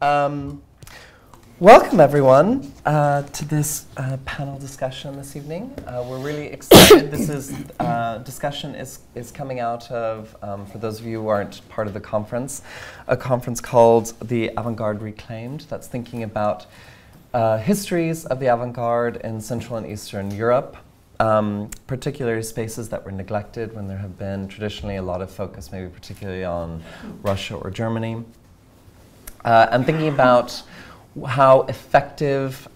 Welcome everyone to this panel discussion this evening. We're really excited. This is discussion is coming out of, for those of you who aren't part of the conference, a conference called the Avant-Garde Reclaimed that's thinking about histories of the avant-garde in Central and Eastern Europe, particularly spaces that were neglected when there have been traditionally a lot of focus, maybe particularly on Russia or Germany, and thinking about how effective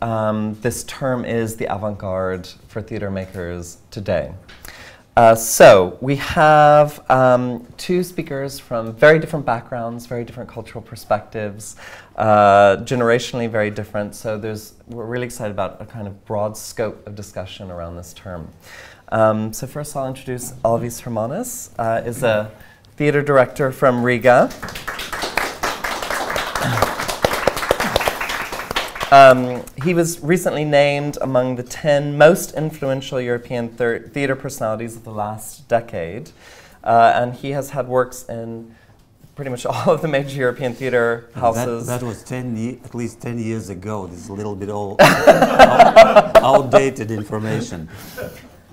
this term is, the avant-garde, for theater makers today. So we have two speakers from very different backgrounds, very different cultural perspectives, generationally very different. So we're really excited about a kind of broad scope of discussion around this term. So first I'll introduce Alvis Hermanis, is a theater director from Riga. He was recently named among the 10 most influential European theater personalities of the last decade. And he has had works in pretty much all of the major European theater houses. That was at least 10 years ago. This is a little bit outdated information.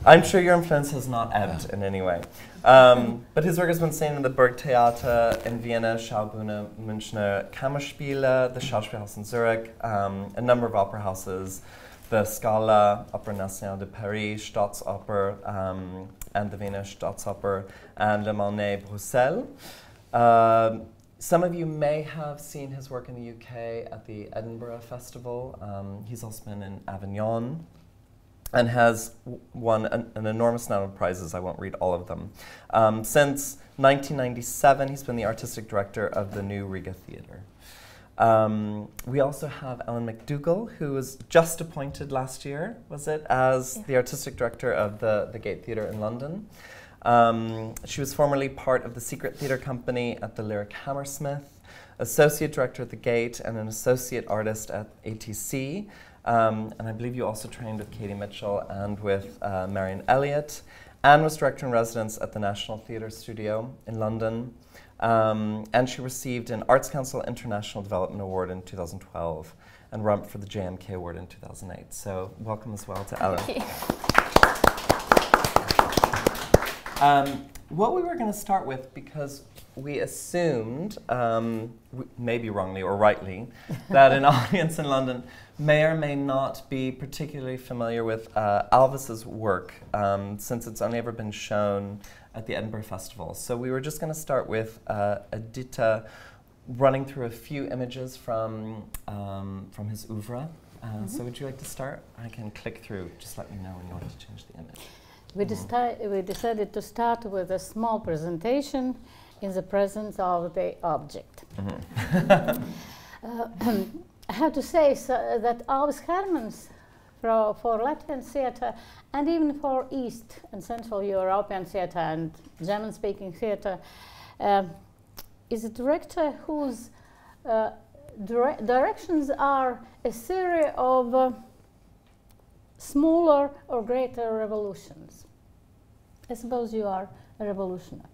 I'm sure your influence has not ebbed in any way. But his work has been seen in the Burgtheater in Vienna, Schaubühne, Münchner Kammerspiele, the Schauspielhaus in Zurich, a number of opera houses, the Scala, Opera Nationale de Paris, Staatsoper, and the Wiener Staatsoper, and Le Monet Bruxelles. Some of you may have seen his work in the UK at the Edinburgh Festival. He's also been in Avignon, and has won an enormous number of prizes. I won't read all of them. Since 1997, he's been the artistic director of the New Riga Theatre. We also have Ellen McDougall, who was just appointed last year, was it, as the artistic director of the Gate Theatre in London. She was formerly part of the Secret Theatre Company at the Lyric Hammersmith, associate director at the Gate, and an associate artist at ATC. And I believe you also trained with Katie Mitchell and with Marion Elliott, and was director in residence at the National Theatre Studio in London. And she received an Arts Council International Development Award in 2012 and Rump for the JMK Award in 2008. So welcome as well to Ellen. Thank you. What we were going to start with, because we assumed, maybe wrongly or rightly, that an audience in London may or may not be particularly familiar with Alvis's work, since it's only ever been shown at the Edinburgh Festival. So we were just going to start with Edīte running through a few images from his oeuvre. So would you like to start? I can click through. Just let me know when you want to change the image. We decided to start with a small presentation in the presence of the object. I have to say that Alvis Hermanis for Latvian theatre and even for East and Central European theatre and German-speaking theatre is a director whose directions are a series of smaller or greater revolutions. I suppose you are a revolutionary.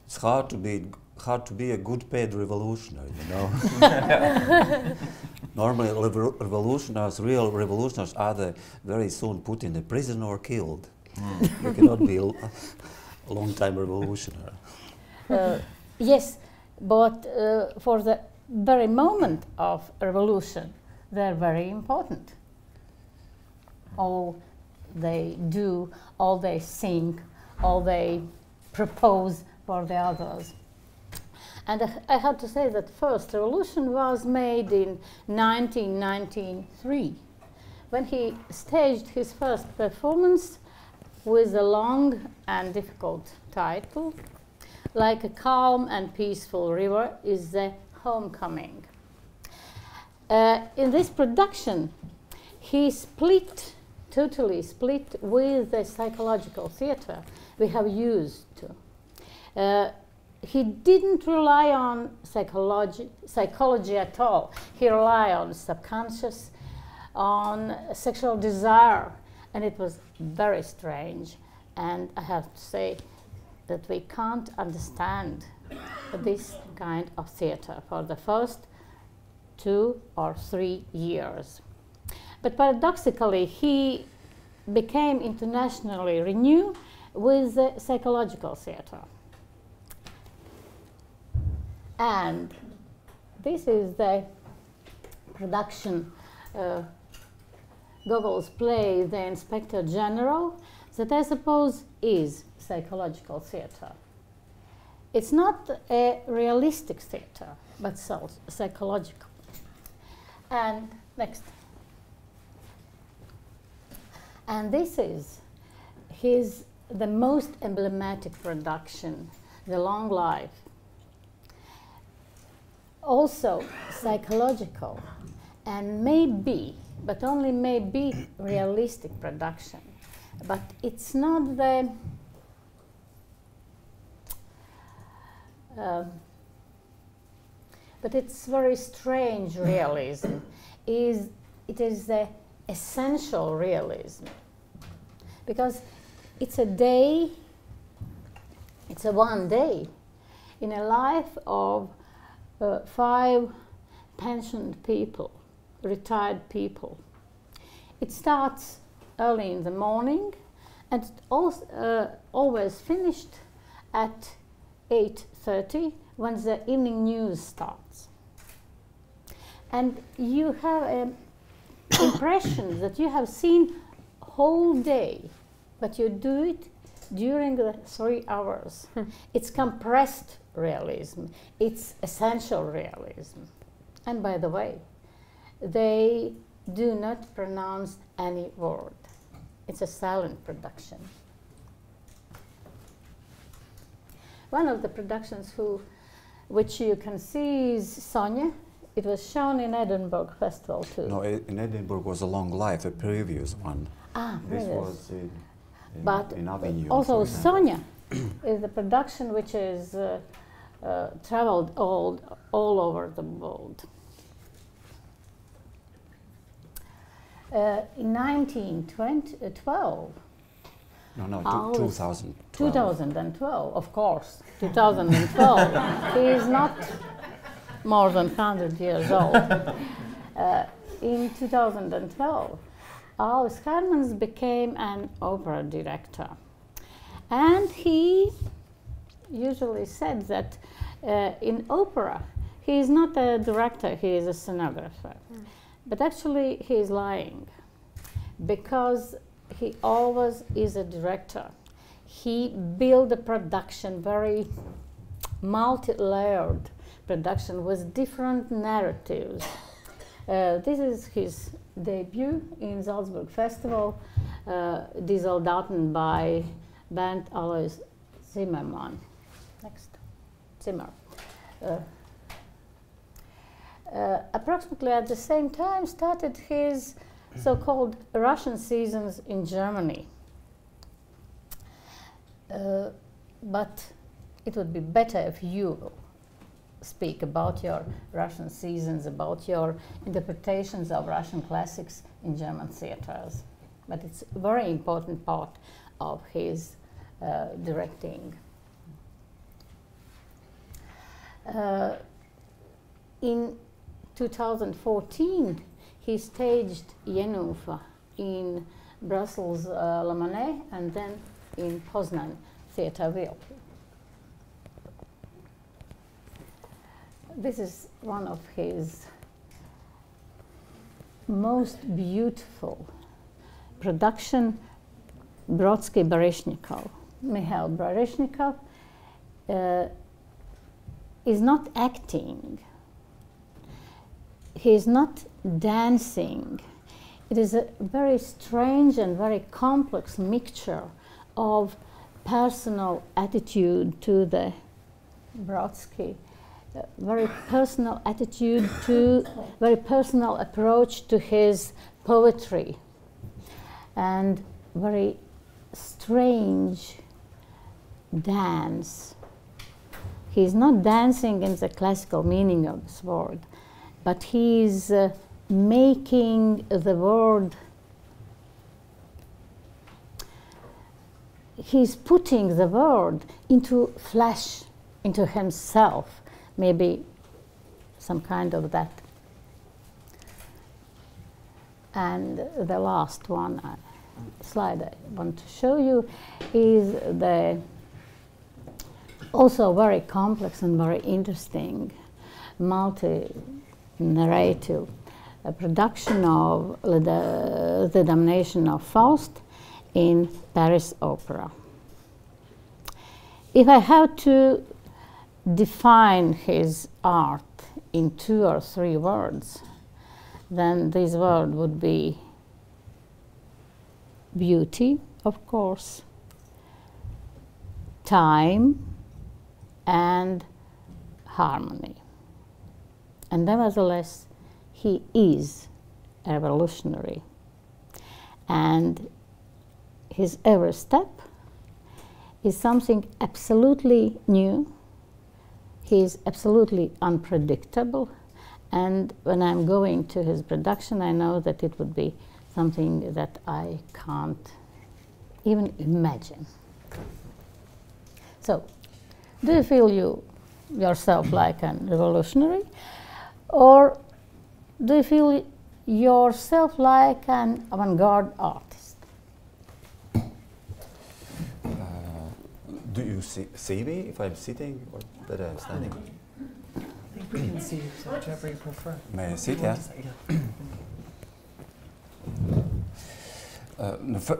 It's hard to be a good paid revolutionary, you know. Normally, revolutionaries, real revolutionaries, are very soon put in the prison or killed. You cannot be a long-time revolutionary. Yes, but for the very moment of revolution, they're very important. All they do, all they think, all they propose for the others. And I have to say that first revolution was made in 1993, when he staged his first performance with a long and difficult title, Like a Calm and Peaceful River is the Homecoming. In this production, he totally split with the psychological theatre we have used to. He didn't rely on psychology at all. He relied on subconscious, on sexual desire, and it was very strange. And I have to say that we can't understand this kind of theatre for the first 2 or 3 years. But paradoxically, he became internationally renowned with the psychological theater. And this is the production, Gogol's play, The Inspector General, that I suppose is psychological theater. It's not a realistic theater, but psychological. And next. And this is the most emblematic production, The Long Life. Also psychological and maybe, but only maybe, realistic production. But it's not the but it's very strange realism. It is the essential realism, because it's a day, it's a one day in a life of 5 pensioned people, retired people. It starts early in the morning and it always finished at 8:30 when the evening news starts. And you have an impression that you have seen whole day, but you do it during the 3 hours. It's compressed realism. It's essential realism. And by the way, they do not pronounce any word. It's a silent production. One of the productions which you can see is Sonia. It was shown in Edinburgh Festival too. No, in Edinburgh was A Long Life, a previous one. Ah, this yes. was in Avignon. Also Sonia is a production which is traveled all over the world. In 1912. No, 2012. 2012, of course. 2012. He is not more than 100 years old. In 2012, Alvis Hermanis became an opera director. And he usually said that in opera, he is not a director, he is a scenographer. But actually, he is lying, because he always is a director. He built a production, very multi-layered production with different narratives. This is his debut in Salzburg Festival, Die Soldaten by band Alvis Zimmermann. Next, Zimmer. Approximately at the same time started his so-called Russian seasons in Germany. But it would be better if you speak about your Russian seasons, about your interpretations of Russian classics in German theaters. But it's a very important part of his directing. In 2014, he staged Jenůfa in Brussels Le Monet and then in Poznan Theatre Ville. This is one of his most beautiful production, Brodsky Baryshnikov. Mikhail Baryshnikov is not acting. He is not dancing. It is a very strange and very complex mixture of personal attitude to the Brodsky, very personal attitude to, very personal approach to his poetry, and very strange dance. He is not dancing in the classical meaning of this word, but he is making the word, he's putting the word into flesh, into himself, maybe some kind of that And the last one slide I want to show you is the also very complex and very interesting multi-narrative production of the Damnation of Faust in Paris Opera. If I have to define his art in 2 or 3 words, then this word would be beauty, of course, time, and harmony. And nevertheless, he is a revolutionary. And his every step is something absolutely new. He is absolutely unpredictable. And when I'm going to his production, I know that it would be something that I can't even imagine. So, do you feel yourself like a revolutionary? Or do you feel yourself like an avant-garde artist? Do you see me if I'm sitting or that I'm standing? I think we can see whichever you prefer. May I sit, yeah?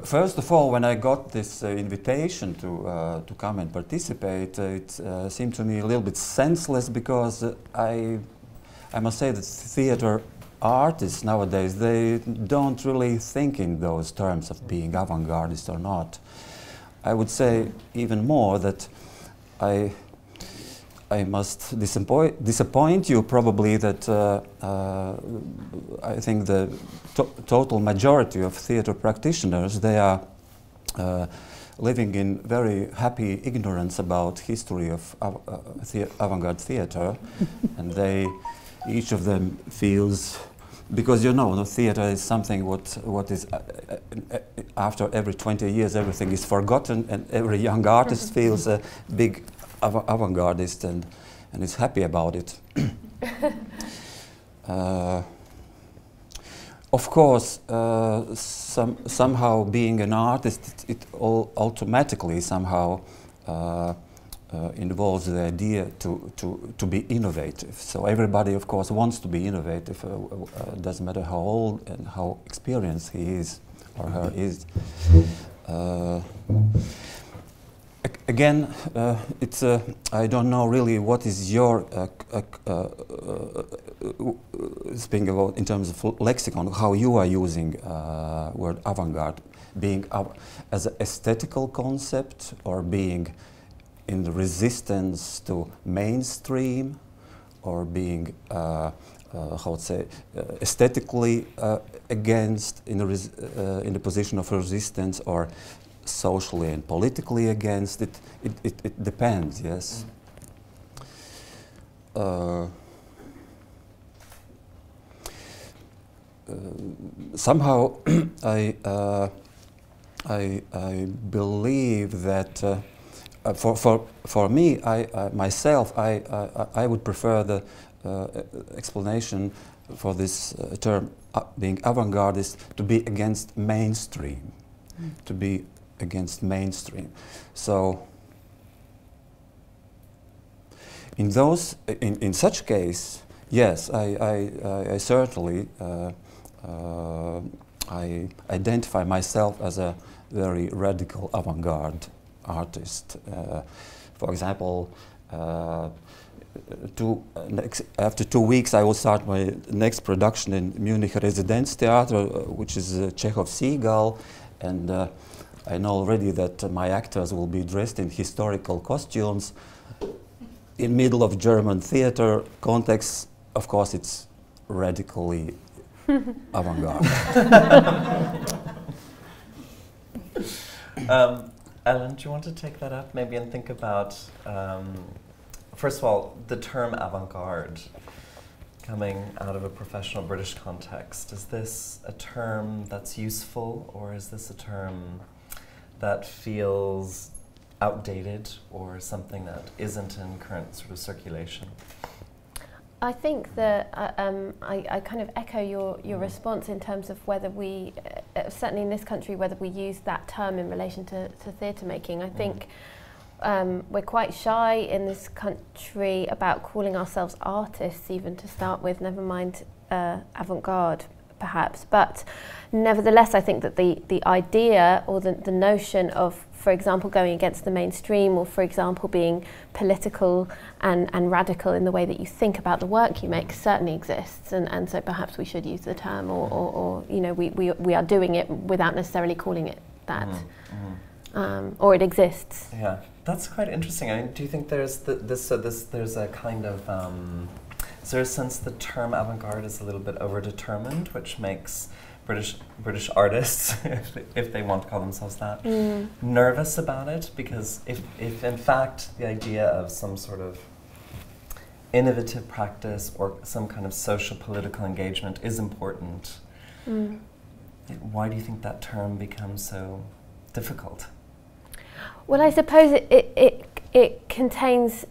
First of all, when I got this invitation to come and participate, it seemed to me a little bit senseless because I must say that theater artists nowadays, they don't really think in those terms of being avant-gardist or not. I would say even more that I must disappoint you probably that I think the total majority of theater practitioners, they are living in very happy ignorance about history of avant-garde theater, and each of them feels, because you know, the theater is something what is after every 20 years everything is forgotten, and every young artist feels a big avant-gardist and is happy about it. Of course, somehow being an artist, it all automatically somehow involves the idea to be innovative. So everybody, of course, wants to be innovative. Doesn't matter how old and how experienced he is or her is. Again, it's I don't know really what is your speaking about in terms of lexicon, how you are using word avant-garde, being as an aesthetical concept or being in the resistance to mainstream, or being how to say aesthetically against in the position of resistance, or socially and politically against it. It depends, yes. Somehow I believe that for me, myself, I would prefer the explanation for this term being avant-gardist to be against mainstream, to be against mainstream. So in such case, yes, I certainly I identify myself as a very radical avant-garde artist. For example, after 2 weeks I will start my next production in Munich Residenztheater, which is Chekhov's Seagull, and I know already that my actors will be dressed in historical costumes in middle of German theater context. Of course, it's radically avant-garde. Ellen, do you want to take that up maybe and think about, first of all, the term avant-garde coming out of a professional British context. Is this a term that's useful, or is this a term that feels outdated, or something that isn't in current sort of circulation? I think that I kind of echo your response in terms of whether we, certainly in this country, whether we use that term in relation to theatre making. I think we're quite shy in this country about calling ourselves artists, even to start with, never mind avant-garde perhaps. But nevertheless, I think that the idea or the notion of, for example, going against the mainstream, or for example being political and radical in the way that you think about the work you make, certainly exists, and so perhaps we should use the term, or you know, we are doing it without necessarily calling it that, or it exists. Yeah, that's quite interesting. I mean, do you think there's there's a kind of is there a sense the term avant-garde is a little bit over-determined, which makes British artists, if they want to call themselves that, nervous about it? Because if in fact the idea of some sort of innovative practice or some kind of social political engagement is important, why do you think that term becomes so difficult? Well, I suppose it contains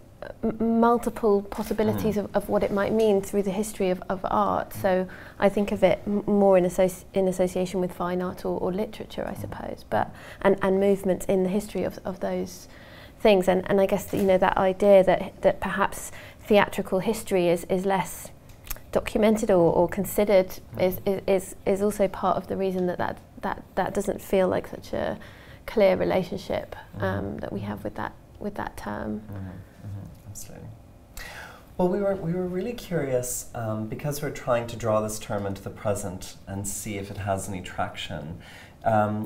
multiple possibilities of what it might mean through the history of art. So I think of it more in association with fine art or literature, I suppose, but and movements in the history of those things. And I guess that, you know, that idea that perhaps theatrical history is less documented or considered is also part of the reason that doesn't feel like such a clear relationship that we have with that term. Absolutely. Well, we were really curious because we're trying to draw this term into the present and see if it has any traction.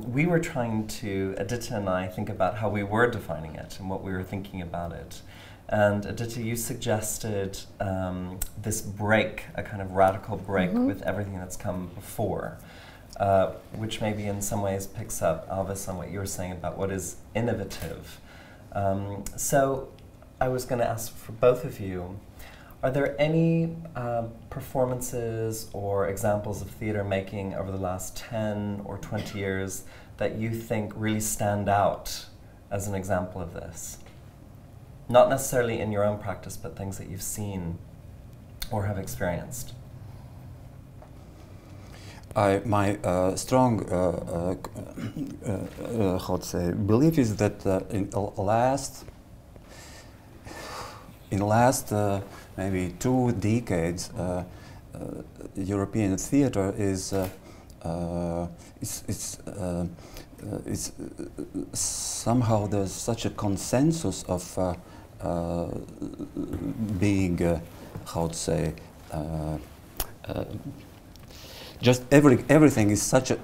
We were trying to, Edīte and I, think about how we were defining it and what we were thinking about it. And Edīte, you suggested this break, a kind of radical break with everything that's come before, which maybe in some ways picks up, Alvis, on what you were saying about what is innovative. So I was going to ask for both of you, are there any performances or examples of theatre making over the last 10 or 20 years that you think really stand out as an example of this? Not necessarily in your own practice, but things that you've seen or have experienced. My strong how to say, belief is that in the last maybe 2 decades, European theatre is somehow there's such a consensus of being how to say, just everything is such a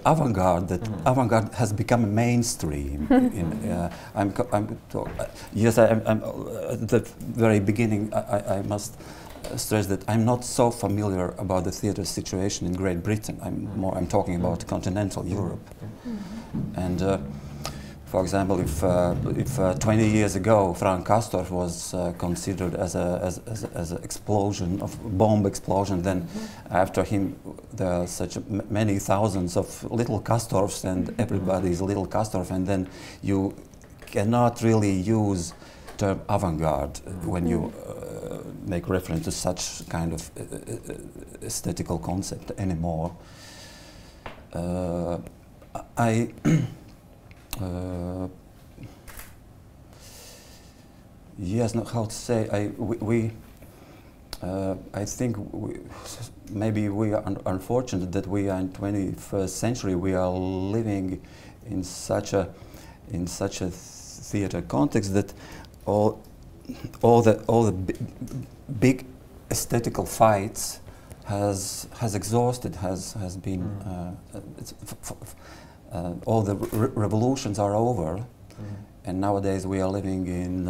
avant-garde that avant-garde has become mainstream. Yes, I'm at the very beginning. I must stress that I'm not so familiar about the theatre situation in Great Britain. I'm talking about continental Europe, and. For example, if 20 years ago Frank Castorf was considered as an explosion of bomb explosion, then after him there are such many thousands of little Castorfs, and everybody's little Castorf, and then you cannot really use the term avant-garde when you make reference to such kind of aesthetical concept anymore. Yes, no, how to say, I think maybe we are unfortunate that we are in 21st century. We are living in such a theater context that all the big aesthetical fights has exhausted, has been all the revolutions are over, and nowadays we are living in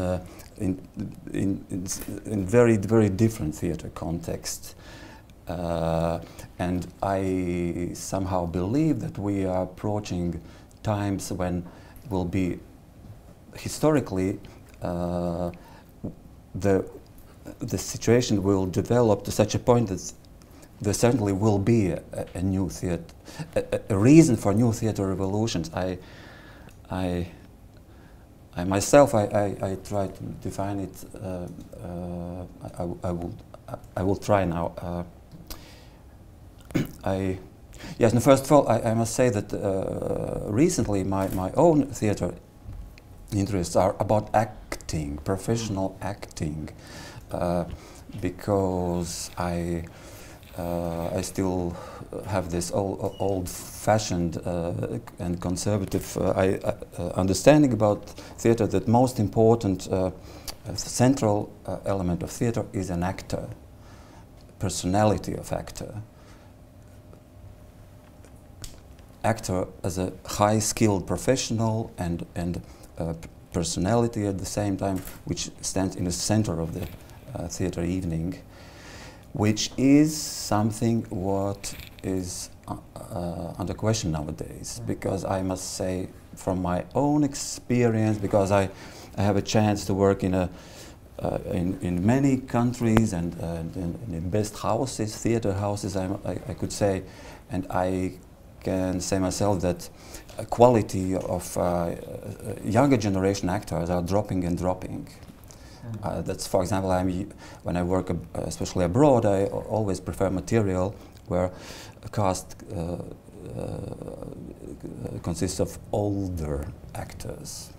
very different theater context, and I somehow believe that we are approaching times when will be historically the situation will develop to such a point that there certainly will be a new theatre, a reason for new theatre revolutions. I I try to define it. I will try now. Yes, and first of all, I must say that recently my own theatre interests are about acting, professional acting, because I still have this old-fashioned and conservative understanding about theatre, that most important central element of theatre is an actor, personality of actor. Actor as a high-skilled professional and personality at the same time, which stands in the center of the theatre evening, which is something what is under question nowadays. Because I must say, from my own experience, because I have a chance to work in many countries and in best houses, theatre houses, I could say, and I can say myself that quality of younger generation actors are dropping and dropping. That's, for example, when I work especially abroad, I always prefer material where a cast consists of older actors.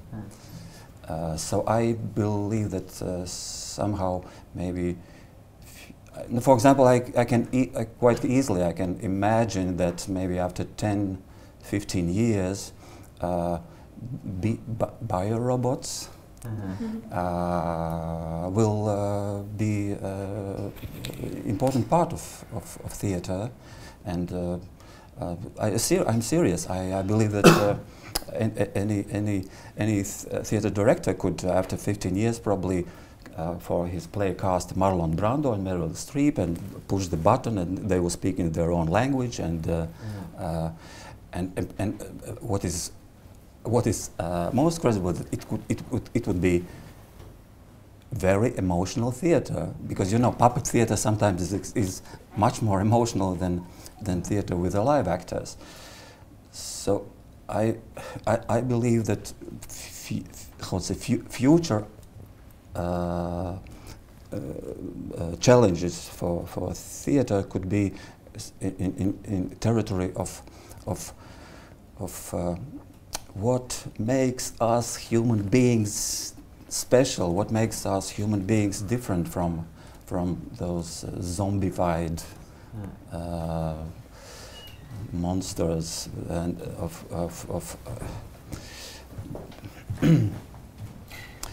So I believe that somehow maybe, for example, I can quite easily I can imagine that maybe after 10, 15 years, biorobots will be important part of theatre, and I'm serious. I believe that any theatre director could, after 15 years, probably for his play cast Marlon Brando and Meryl Streep and push the button, and they will speak in their own language, and what is most credible, it would be very emotional theatre, because you know puppet theatre sometimes is much more emotional than theatre with the live actors. So I believe that future challenges for theatre could be in territory of what makes us human beings special, what makes us human beings different from those zombified monsters and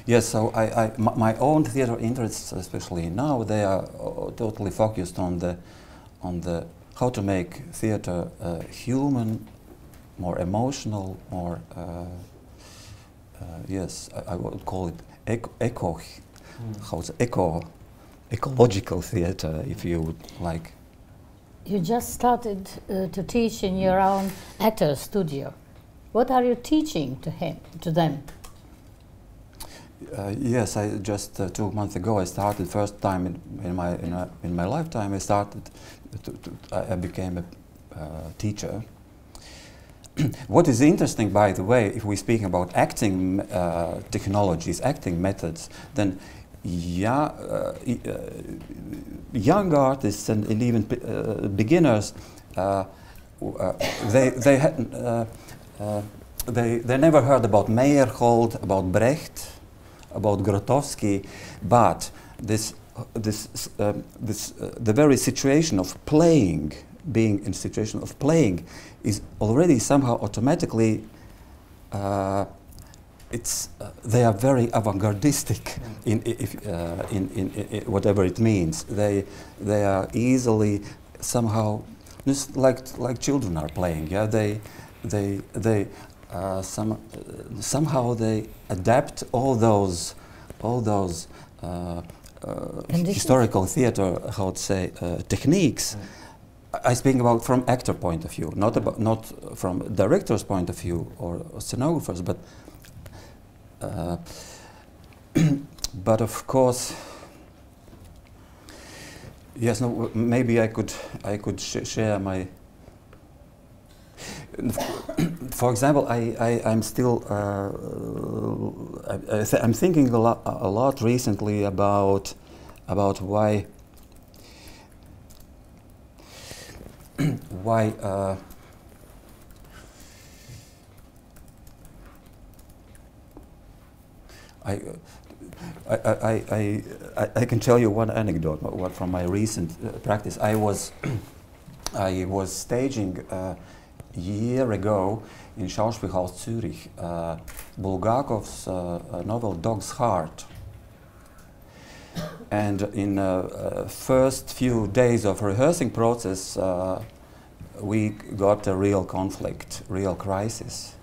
yes, so my own theatre interests, especially now, they are totally focused on the how to make theatre human, more emotional, more yes, I would call it ecological theatre, if you would like. You just started to teach in your own actor studio. What are you teaching to them? Yes, I just 2 months ago I started first time in my lifetime. I became a teacher. What is interesting, by the way, if we're speaking about acting technologies, acting methods, then young artists and even beginners, they never heard about Meyerhold, about Brecht, about Grotowski, but the very situation of playing, being in a situation of playing, is already somehow automatically they are very avant-gardistic in whatever it means. They are easily somehow just like children are playing. Yeah, somehow they adapt all those historical theatre, how to say, techniques. I speak about from actor point of view, not from director's point of view or scenographers, but of course, yes. No, maybe I could share my. For example, I'm still I'm thinking a lot recently about why I can tell you one anecdote from my recent practice. I was staging a year ago in Schauspielhaus Zürich Bulgakov's novel Dog's Heart. And in first few days of rehearsing process, we got a real conflict, real crisis,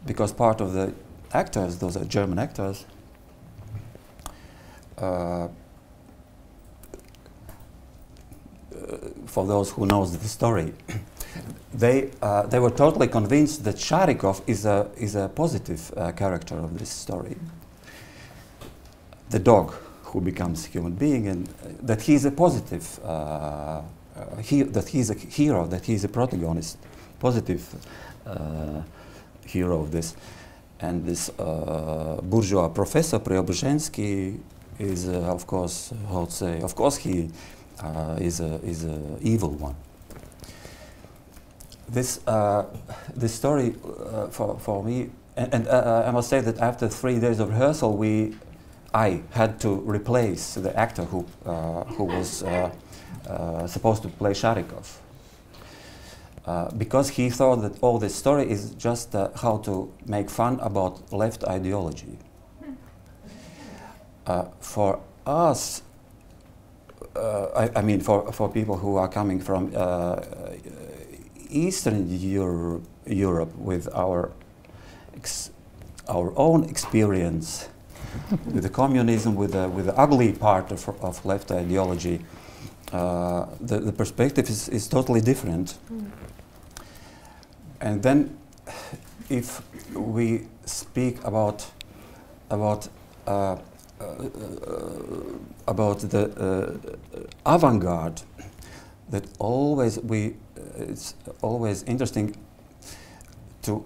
because part of the actors, those are German actors, for those who knows the story, they were totally convinced that Sharikov is a positive character of this story, the dog who becomes a human being, and that he's a positive, that he's a hero, that he's a protagonist, positive hero of this. And this bourgeois professor Preobrazhensky is, of course, how to say, of course he is a evil one. This story for me, and I must say that after 3 days of rehearsal, I had to replace the actor who was supposed to play Sharikov. Because he thought that all this story is just how to make fun about left ideology. For us, I mean for people who are coming from Eastern Europe with our own experience with the communism, with the ugly part of left ideology, the perspective is totally different. And then, if we speak about the avant-garde, that it's always interesting to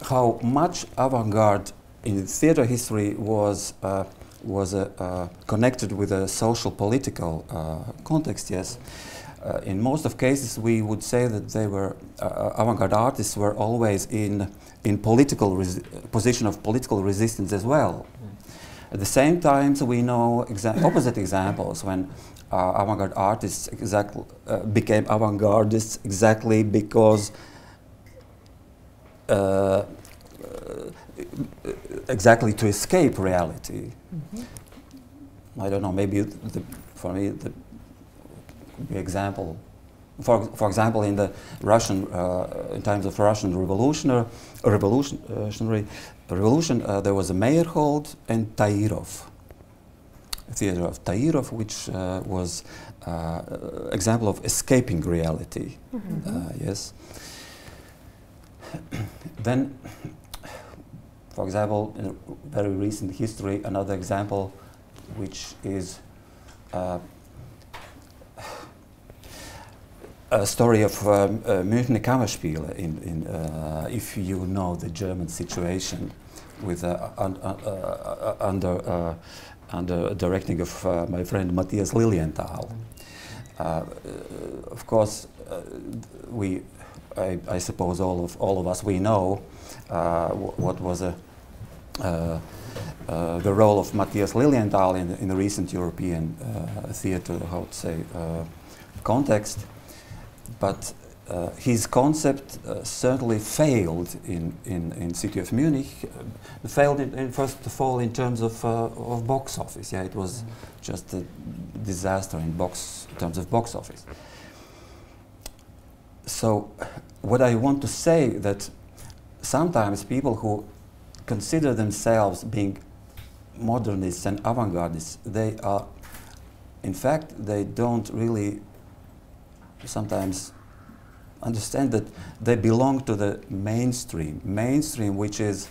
how much avant-garde in theater history was connected with a social political context. Yes. In most of cases, we would say that they were avant-garde artists were always in political position of political resistance as well. At the same time, we know opposite examples when avant-garde artists became avant-gardists exactly because exactly to escape reality. I don't know. Maybe for me the example, for example, in the Russian, in times of Russian revolution, there was a Meyerhold and Tairov, theater of Tairov, which was example of escaping reality. Yes. Then, for example, in very recent history, another example, which is a story of Münchner Kammerspiele. If you know the German situation, with under directing of my friend Matthias Lilienthal. Of course, I suppose all of us we know what was the role of Matthias Lilienthal in the recent European theater, how to say, context. But his concept certainly failed in city of Munich. Failed first of all in terms of box office. Yeah, it was just a disaster in terms of box office. So, what I want to say that sometimes people who consider themselves being modernists and avant-gardists, they are, in fact, they don't really sometimes understand that they belong to the mainstream, which is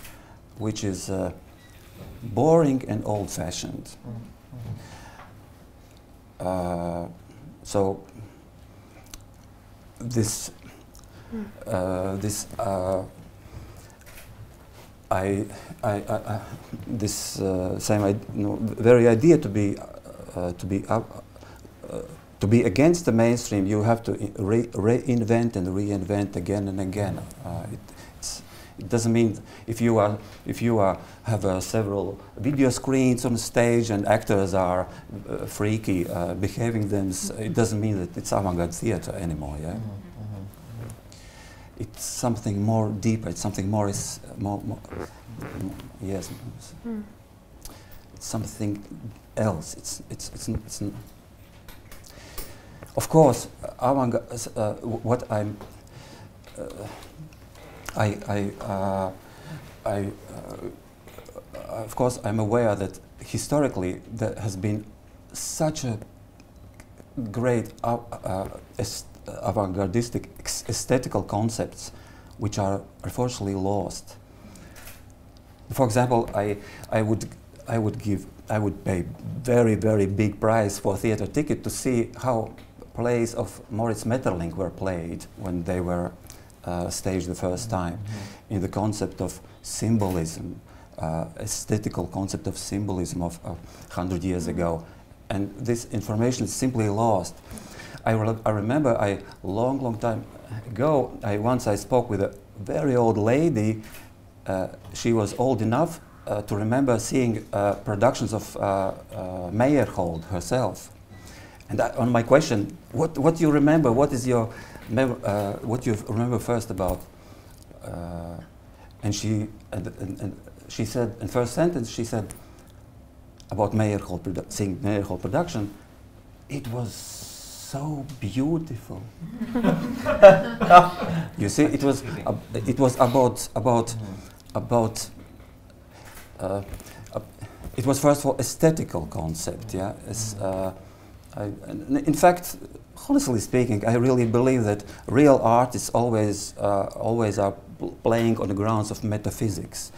boring and old-fashioned. So this very idea to be against the mainstream, you have to reinvent and reinvent again and again. It doesn't mean if you have several video screens on stage and actors are freaky behaving them. It doesn't mean that it's avant-garde theater anymore. Yeah, it's something more deeper. It's something more yes. It's something else. It's of course, what I'm. Of course, I'm aware that historically there has been such a great avant-gardistic aesthetical concepts which are unfortunately lost. For example, I would pay very big price for a theater ticket to see how plays of Moritz Maeterlinck were played when they were staged the first time, in the concept of symbolism, aesthetical concept of symbolism of 100 years ago, and this information is simply lost. I remember a long time ago, once I spoke with a very old lady. She was old enough to remember seeing productions of Meyerhold herself, and on my question, what do you remember? What is your what you remember first about? And she said, in first sentence, she said about Meyerhold seeing Meyerhold production. It was so beautiful. You see, it was about it was first of all aesthetical concept. Yeah. In fact, honestly speaking, I really believe that real artists always are playing on the grounds of metaphysics.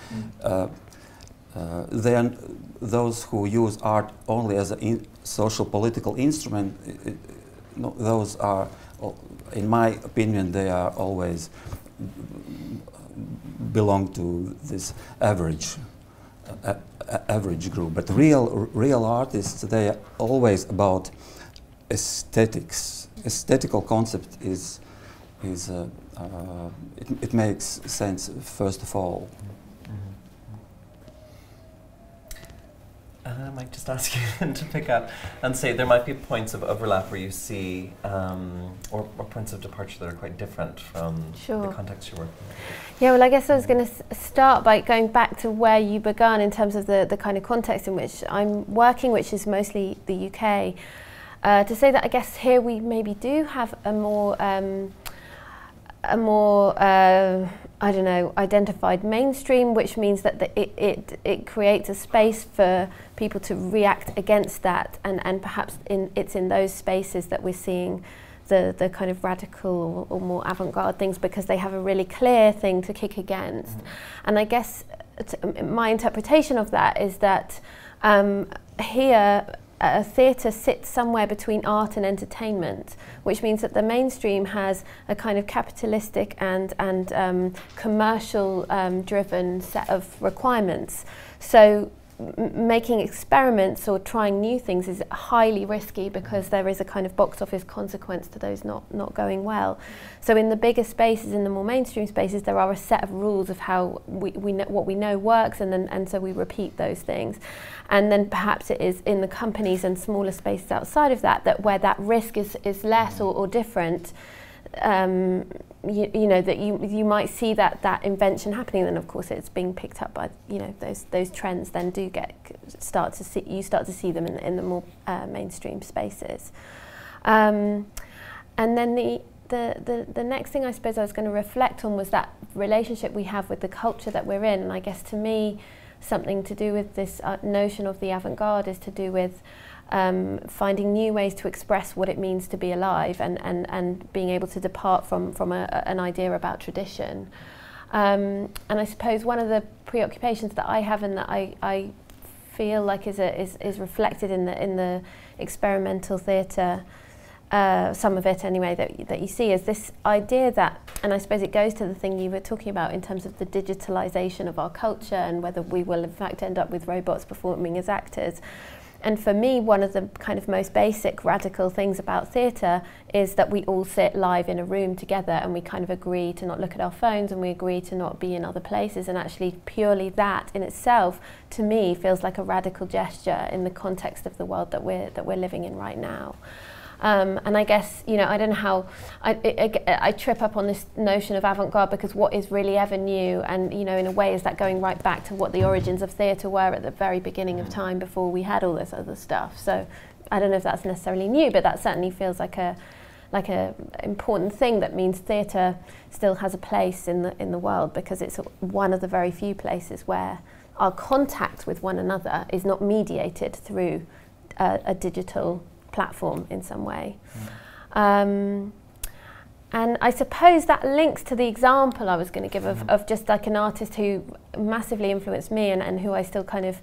Those who use art only as a social political instrument, those are, in my opinion, they are always belong to this average group. But real artists, they are always about aesthetics. Aesthetical concept it makes sense first of all. I might just ask you to pick up and say there might be points of overlap where you see, or points of departure that are quite different from the context you're working in. Yeah, well, I guess I was going to start by going back to where you began in terms of the kind of context in which I'm working, which is mostly the UK. To say that I guess here we maybe do have a more I don't know, identified mainstream, which means that it creates a space for people to react against that, and perhaps it's in those spaces that we're seeing the kind of radical or more avant-garde things, because they have a really clear thing to kick against. And I guess my interpretation of that is that here a theatre sits somewhere between art and entertainment, which means that the mainstream has a kind of capitalistic and commercial driven set of requirements. So making experiments or trying new things is highly risky, because there is a kind of box office consequence to those not going well. So in the bigger spaces, in the more mainstream spaces, there are a set of rules of how we know what we know works, and so we repeat those things. And then perhaps it is in the companies and smaller spaces outside of that where that risk is less or different. You know, that you might see that invention happening, then of course it's being picked up by, you know, those trends then do start to see them in the more mainstream spaces. And then the next thing I suppose I was going to reflect on was that relationship we have with the culture that we're in. And I guess to me, something to do with this notion of the avant-garde is to do with finding new ways to express what it means to be alive, and being able to depart from an idea about tradition. And I suppose one of the preoccupations that I have, and that I feel like is reflected in the experimental theatre some of it anyway, that you see, is this idea that, and I suppose it goes to the thing you were talking about in terms of the digitalization of our culture and whether we will in fact end up with robots performing as actors. And for me, one of the kind of most basic radical things about theatre is that we all sit live in a room together and we kind of agree to not look at our phones and we agree to not be in other places, and actually purely that in itself, to me, feels like a radical gesture in the context of the world that we're living in right now. And I guess, you know, I don't know how, I trip up on this notion of avant-garde, because what is really ever new, and, you know, in a way, is that going right back to what the origins of theatre were at the very beginning of time before we had all this other stuff. So I don't know if that's necessarily new, but that certainly feels like a important thing that means theatre still has a place in the world, because it's one of the very few places where our contact with one another is not mediated through a digital platform in some way. And I suppose that links to the example I was going to give of just like an artist who massively influenced me and who I still kind of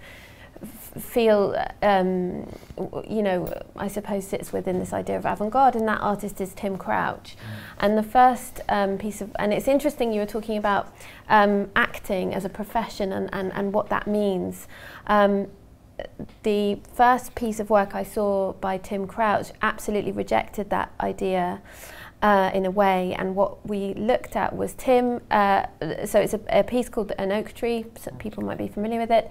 feel, you know, I suppose sits within this idea of avant-garde, and that artist is Tim Crouch. And the first piece of, and it's interesting you were talking about acting as a profession and what that means. The first piece of work I saw by Tim Crouch absolutely rejected that idea in a way, and what we looked at was Tim, so it's a piece called An Oak Tree, so people might be familiar with it.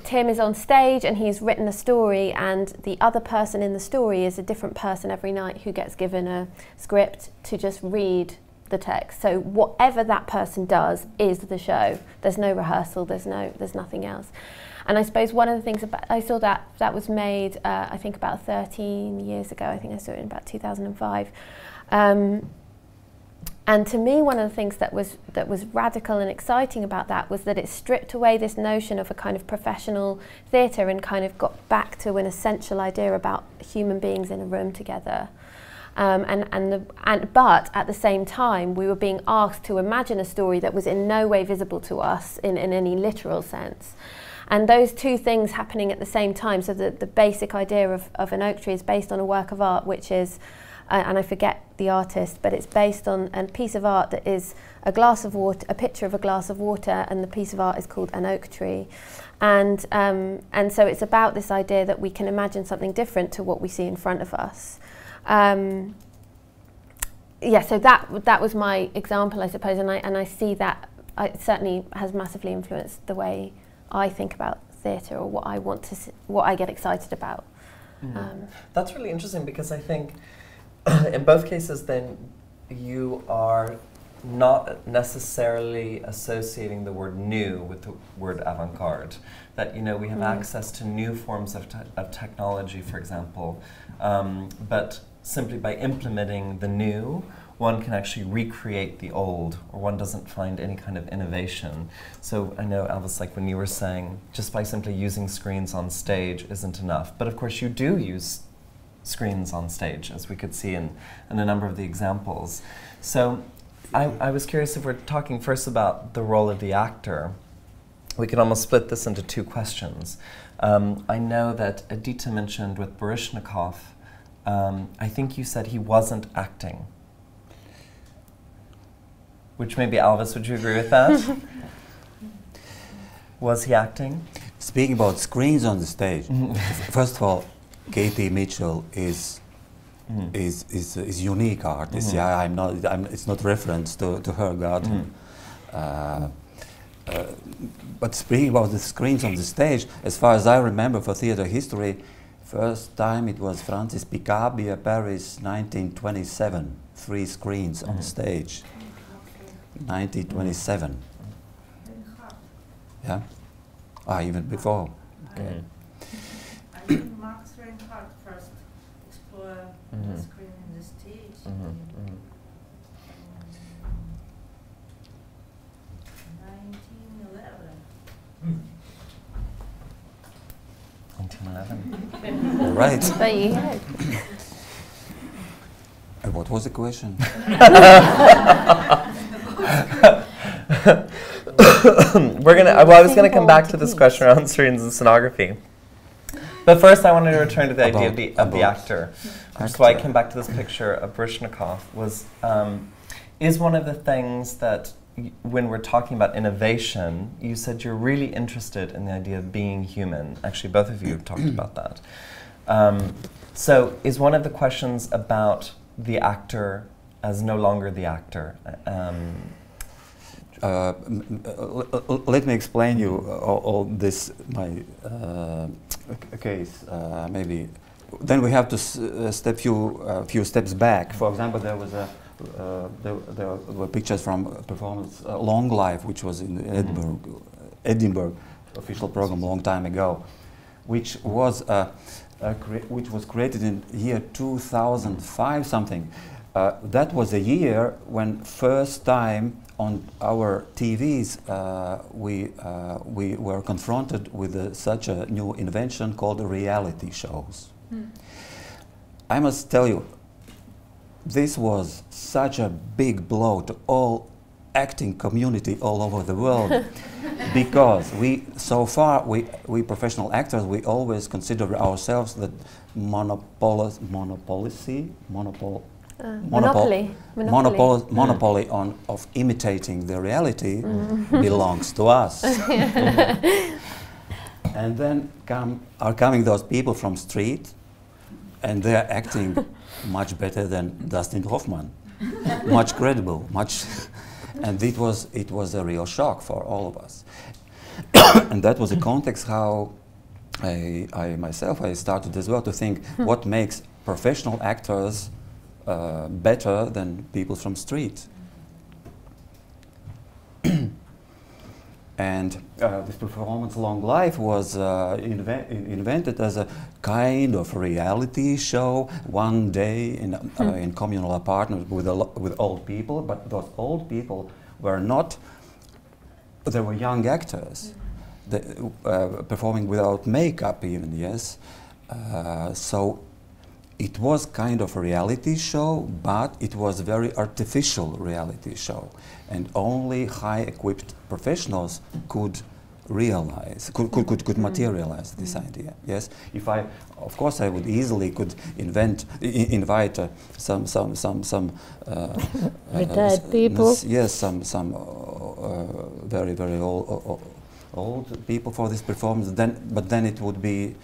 Tim is on stage and he's written a story, and the other person in the story is a different person every night who gets given a script to just read the text. So whatever that person does is the show. There's no rehearsal, there's nothing else. And I suppose one of the things about, I saw that was made, I think about 13 years ago. I think I saw it in about 2005. And to me, one of the things that was radical and exciting about that was that it stripped away this notion of a kind of professional theatre and kind of got back to an essential idea about human beings in a room together. But at the same time, we were being asked to imagine a story that was in no way visible to us in any literal sense. And those two things happening at the same time, so the basic idea of An Oak Tree is based on a work of art which is, and I forget the artist, but it's based on a piece of art that is a glass of water, a picture of a glass of water, and the piece of art is called An Oak Tree. And so it's about this idea that we can imagine something different to what we see in front of us. Yeah, so that was my example, I suppose, and I see that it certainly has massively influenced the way I think about theatre, or what I want to see, what I get excited about. That's really interesting, because I think in both cases then you are not necessarily associating the word new with the word avant-garde. That, you know, we have access to new forms of technology, for example, but simply by implementing the new, one can actually recreate the old, or one doesn't find any kind of innovation. So I know, Alvis, like when you were saying, just by simply using screens on stage isn't enough. But of course you do use screens on stage, as we could see in a number of the examples. So I was curious, if we're talking first about the role of the actor, we could almost split this into two questions. I know that Edīte mentioned with Baryshnikov, I think you said he wasn't acting. Which maybe, Alvis, would you agree with that? Was he acting? Speaking about screens on the stage, first of all, Katie Mitchell is unique artist. Yeah, it's not reference to her garden. But speaking about the screens on the stage, as far as I remember for theatre history, first time it was Francis Picabia, Paris, 1927. 3 screens on stage. 1927. Yeah? Even before. Okay. I think Max Reinhardt first explored the screen in the stage. 1911. All right. There you go. And what was the question? I was gonna come back to this question around screens and scenography. But first I wanted to return to the idea of the actor. That's why I came back to this picture of Baryshnikov, is one of the things that when we're talking about innovation, you said you're really interested in the idea of being human. Actually, both of you have talked about that. So is one of the questions about the actor as no longer the actor? Let me explain you all this, my case, maybe. Then we have to step few steps back. For example, there was there were pictures from a performance, Long Life, which was in Edinburgh official program a long time ago, which was created in year 2005 something. That was a year when first time on our TVs we were confronted with such a new invention called reality shows. I must tell you, this was such a big blow to all acting community all over the world because we professional actors, we always consider ourselves the monopoly of imitating the reality belongs to us. And then are coming those people from street, and they're acting much better than Dustin Hoffman, much credible, much, and it was a real shock for all of us. And that was the context how I myself started as well to think what makes professional actors better than people from street. And this performance Long Life was invented as a kind of reality show one day in communal apartment with old people, but those old people were not, they were young actors, performing without makeup even, yes. So it was kind of a reality show, but it was a very artificial reality show, and only high-equipped professionals could materialize this idea. Yes, of course, I would easily could invite some retired people. Yes, some very old people for this performance. But then it would be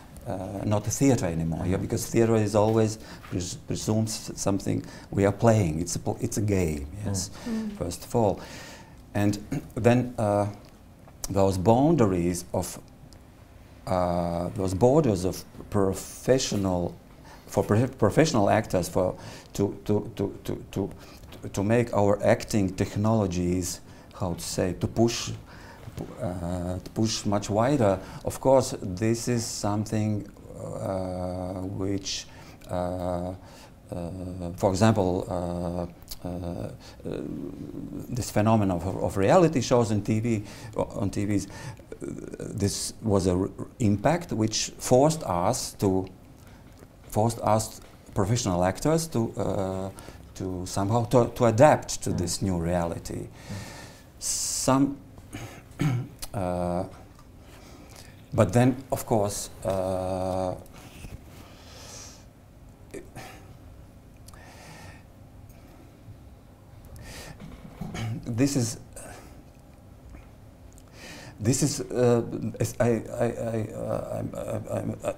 not a theater anymore, yeah, because theater is always presumes something we are playing. It's a game, yes, first of all, and then those boundaries of those borders of professional actors to make our acting technologies, how to say, to push much wider. Of course, this is something which, for example, this phenomenon of reality shows on TVs, this was an impact which forced us professional actors to somehow to adapt to this new reality. But then, of course,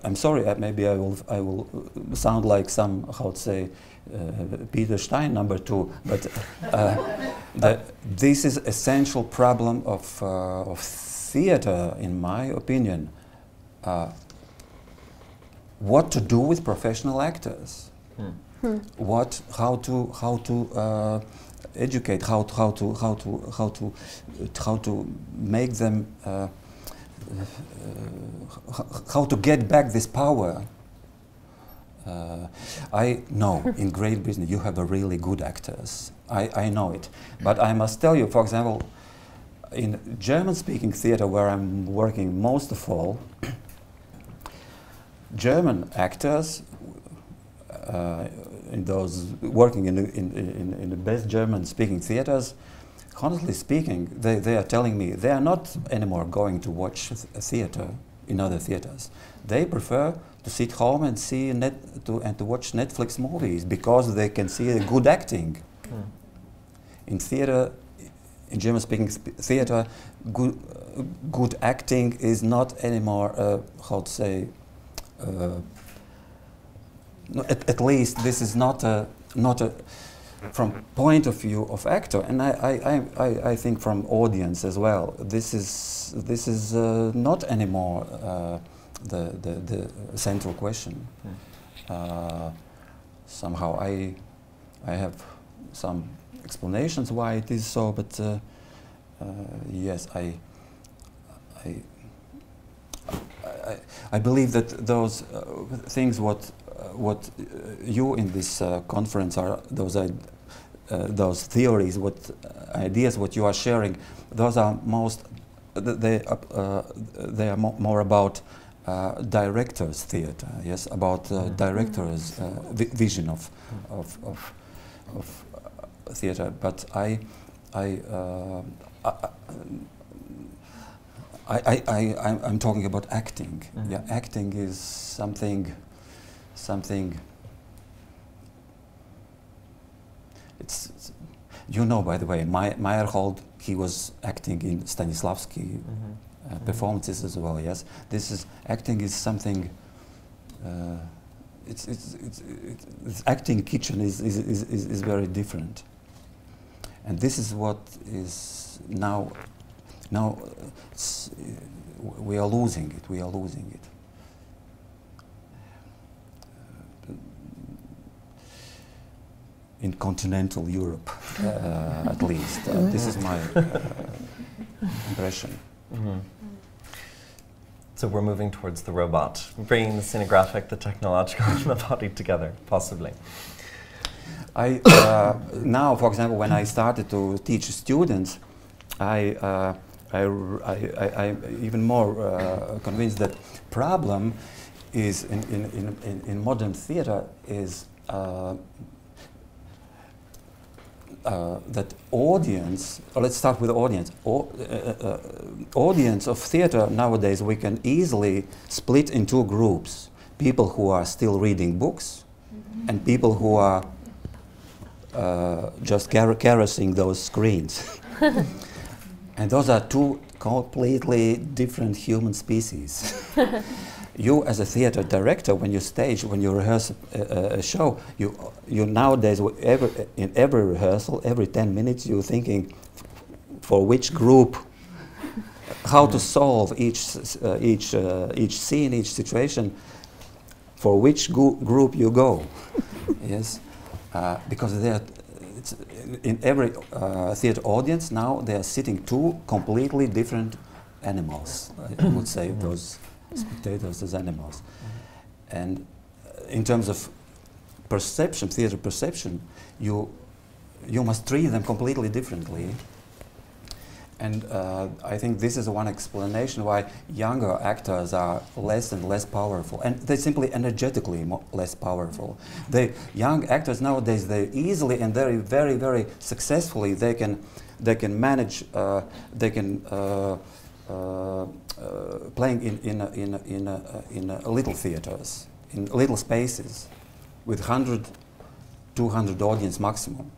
I'm sorry. Maybe I will sound like some, how to say, Peter Stein #2, but this is essential problem of theater, in my opinion. What to do with professional actors? How to educate? How to make them? How to get back this power? I know in Great Britain you have a really good actors. I know it, but I must tell you, for example, in German-speaking theater where I'm working most of all, German actors, in those working in the best German-speaking theaters, honestly speaking, they are telling me they are not anymore going to watch a theater in other theaters. They prefer to sit home and see to watch Netflix movies because they can see a good acting. In theater, in German-speaking theater, good acting is not anymore, how to say, no, at least this is not a from point of view of actor, and I think from audience as well. This is not anymore the central question. Somehow I have some explanations why it is so, but yes, I believe that those things what you in this conference are those theories, what ideas, what you are sharing, those are they are more about directors' theater, yes, about directors' vision of theater. But I'm talking about acting. Yeah, acting is something. It's you know, by the way, Meyerhold, he was acting in Stanislavski performances as well. Yes, acting is something. It's acting kitchen is very different, and this is what is now. Now we are losing it. We are losing it. In continental Europe, at least. This is my impression. So we're moving towards the robot, bringing the scenographic, the technological, and the body together, possibly. Now, for example, when I started to teach students, I'm even more convinced that problem is in modern theater is that audience. Let's start with the audience. Audience of theater nowadays we can easily split in two groups: people who are still reading books, and people who are just caressing those screens. And those are two completely different human species. You, as a theater director, when you rehearse a show, you nowadays, in every rehearsal, every 10 minutes, you're thinking for which group, how to solve each scene, each situation, for which group you go. Yes, because in every theater audience now they are sitting two completely different animals. I would say those spectators as animals. And in terms of perception, theater perception, you must treat them completely differently. And I think this is one explanation why younger actors are less and less powerful, and they're simply energetically less powerful. The young actors nowadays, they easily and very, very, very successfully they can manage. They can playing in little theaters, in little spaces, with 100, 200 audience maximum.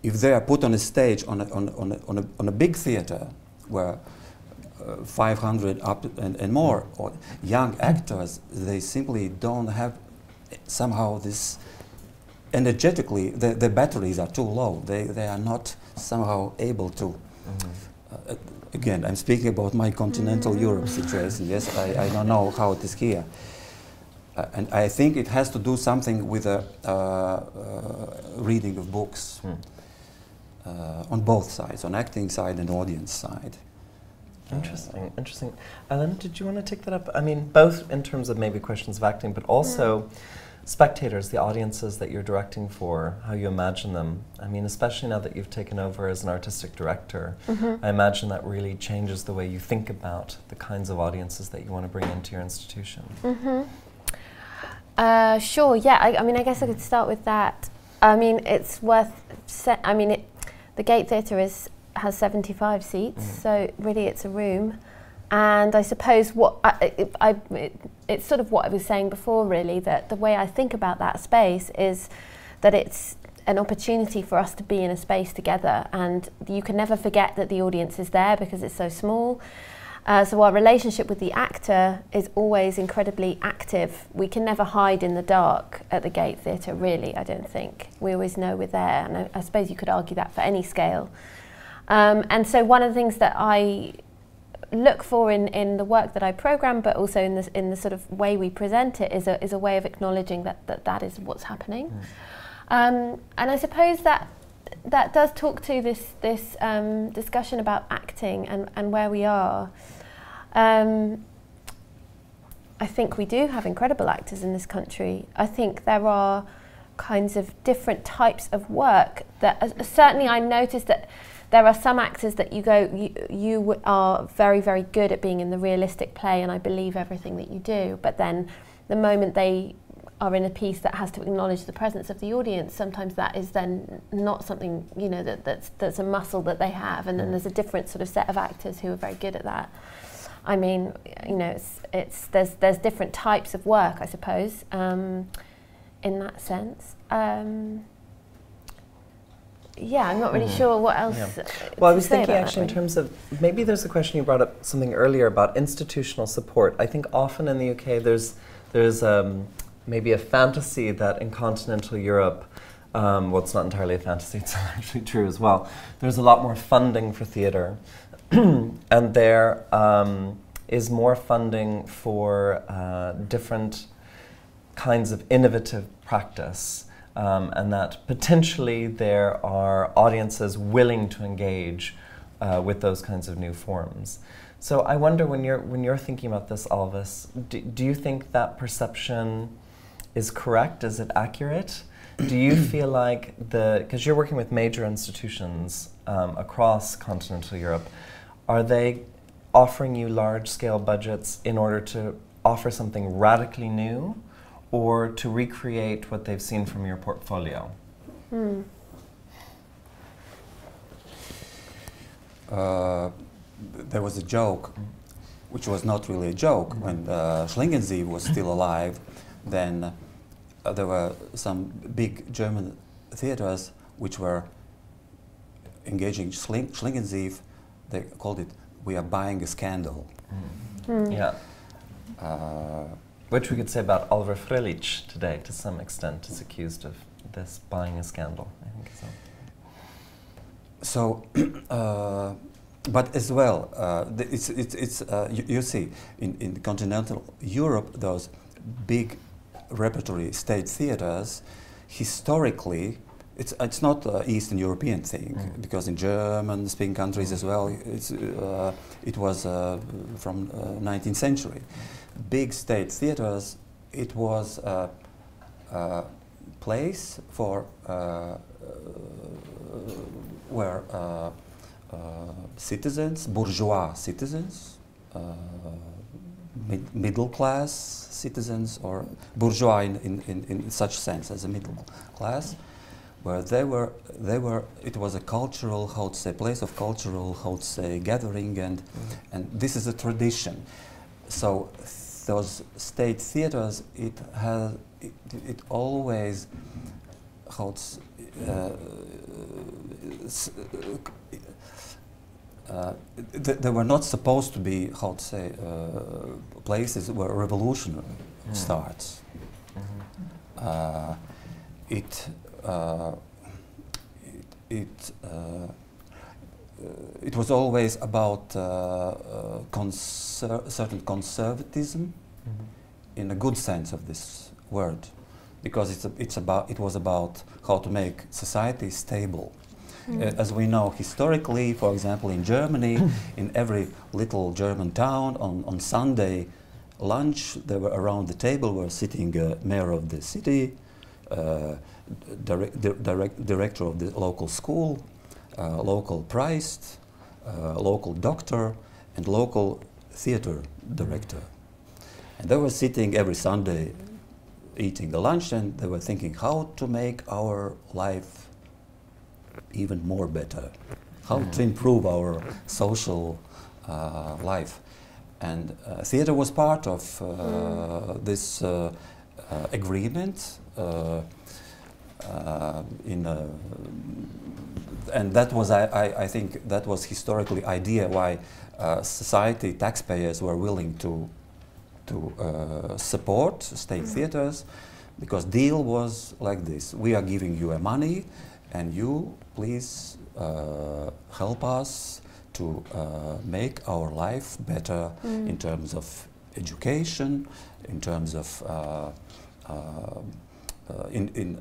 If they are put on a stage on a big theater where 500 up and more, or young actors, they simply don't have somehow this energetically, the batteries are too low. They are not somehow able to. Again, I'm speaking about my continental Europe situation. Yes, I don't know how it is here. And I think it has to do something with the reading of books. On both sides, on acting side and audience side. Interesting, interesting. Elena, did you want to take that up? I mean, both in terms of maybe questions of acting, but also spectators, the audiences that you're directing for, how you imagine them. I mean, especially now that you've taken over as an artistic director, I imagine that really changes the way you think about the kinds of audiences that you want to bring into your institution. Sure, yeah, I mean, I guess I could start with that. I mean, it's worth, the Gate Theatre has 75 seats, so really it's a room. And I suppose it's sort of what I was saying before, really, that the way I think about that space is that it's an opportunity for us to be in a space together, and you can never forget that the audience is there because it's so small. So our relationship with the actor is always incredibly active. We can never hide in the dark at the Gate Theatre, really, I don't think. We always know we're there, and I suppose you could argue that for any scale. And so one of the things that I look for in the work that I program, but also in the sort of way we present it, is a way of acknowledging that is what's happening. And I suppose that does talk to this discussion about acting and where we are. I think we do have incredible actors in this country. I think there are kinds of different types of work that certainly I noticed that there are some actors that you are very, very good at being in the realistic play, and I believe everything that you do, but then the moment they are in a piece that has to acknowledge the presence of the audience, sometimes that is then not something, you know, that's a muscle that they have, and then there's a different sort of set of actors who are very good at that. I mean, you know, there's different types of work, I suppose, in that sense. Yeah, I'm not really sure what else. Yeah. Well, I was thinking actually in terms of, maybe there's a question you brought up something earlier about institutional support. I think often in the UK there's maybe a fantasy that in continental Europe, well, it's not entirely a fantasy, it's actually true as well, there's a lot more funding for theatre. And there is more funding for different kinds of innovative practice, and that potentially there are audiences willing to engage with those kinds of new forms. So I wonder, when you're thinking about this, Alvis, do you think that perception is correct? Is it accurate? Do you feel like because you're working with major institutions across continental Europe, are they offering you large-scale budgets in order to offer something radically new, or to recreate what they've seen from your portfolio? There was a joke, which was not really a joke. When Schlingensief was still alive, then there were some big German theaters which were engaging Schlingensief. They called it, "We are buying a scandal." Yeah. Which we could say about Oliver Fröhlich today, to some extent, is accused of this buying a scandal, I think so. So, but as well, you see, in continental Europe, those big repertory state theaters, historically, it's not an Eastern European thing, because in German-speaking countries as well, it was from 19th century. Big state theaters, it was a place for where citizens, bourgeois citizens, middle-class citizens, or bourgeois in such sense as a middle class, where it was a cultural, how to say, place of cultural, how to say, gathering, and this is a tradition. So those state theaters, it always, how to, they were not supposed to be, how to say, places where revolution starts. It was always about certain conservatism, in a good sense of this word, because it was about how to make society stable. As we know historically, for example, in Germany, in every little German town, on Sunday lunch, there were around the table were sitting mayor of the city, director of the local school, local priest, local doctor, and local theater director. And they were sitting every Sunday eating the lunch, and they were thinking how to make our life even more better, how to improve our social life. And theater was part of this agreement. And that was, I think, that was historically idea why society, taxpayers were willing to support state theaters, because deal was like this: we are giving you money, and you please help us to make our life better in terms of education, in terms of in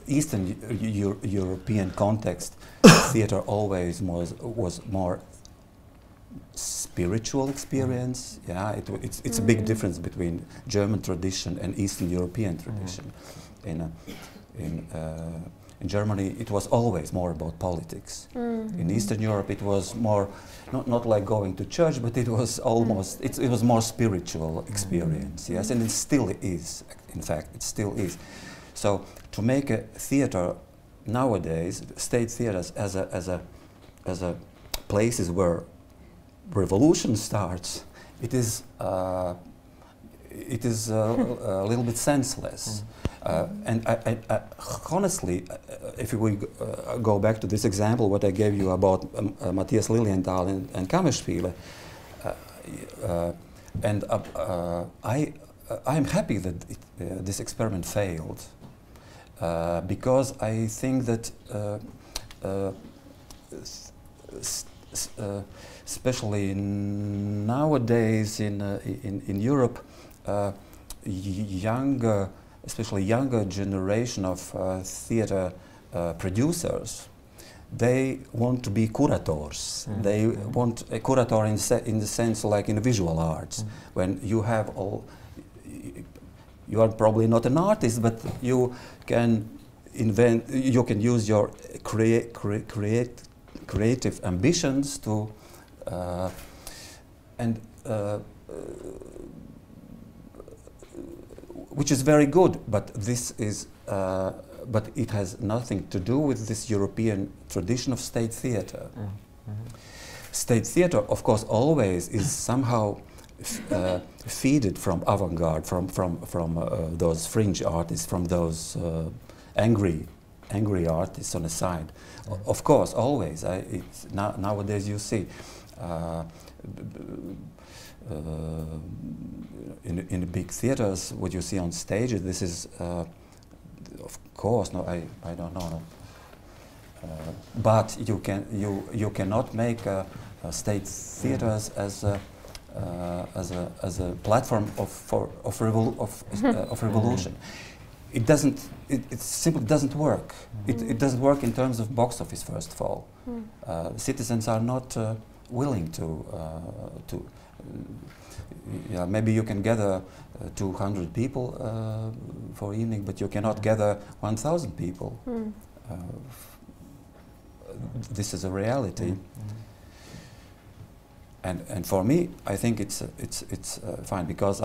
Eastern European context, theater always was more spiritual experience. Yeah, it's a big difference between German tradition and Eastern European tradition. In Germany, it was always more about politics. In Eastern Europe, it was more not like going to church, but it was almost it was more spiritual experience. Yes, and it still is. In fact, it still is. So to make a theater nowadays, state theaters as a places where revolution starts, it is a little bit senseless. And I honestly, if we go back to this example, what I gave you about Matthias Lilienthal and Kammerspiele, and I'm happy that this experiment failed, because I think that especially nowadays in Europe, especially younger generation of theater producers, they want to be curators. They want a curator in the sense like in visual arts, when you have all. You are probably not an artist, but you can invent. You can use your creative ambitions to, which is very good. But this is, but it has nothing to do with this European tradition of state theater. State theater, of course, always is somehow feeded from avant-garde, from those fringe artists, from those angry artists on the side. Of course, always. Nowadays, you see in the big theaters, what you see on stages. This is, of course, no, I don't know. But you cannot make state theaters as a platform of revolution. It doesn't. It simply doesn't work. It doesn't work in terms of box office. First of all, citizens are not willing to. Yeah, maybe you can gather 200 people for evening, but you cannot gather 1,000 people. This is a reality. And for me, I think it's fine, because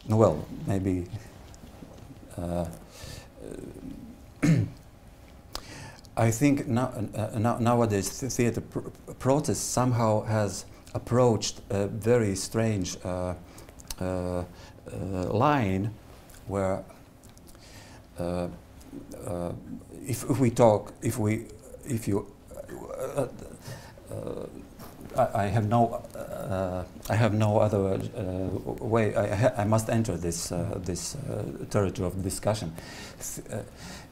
well, maybe I think nowadays the theater process somehow has approached a very strange line where I have no other way. I must enter this territory of discussion.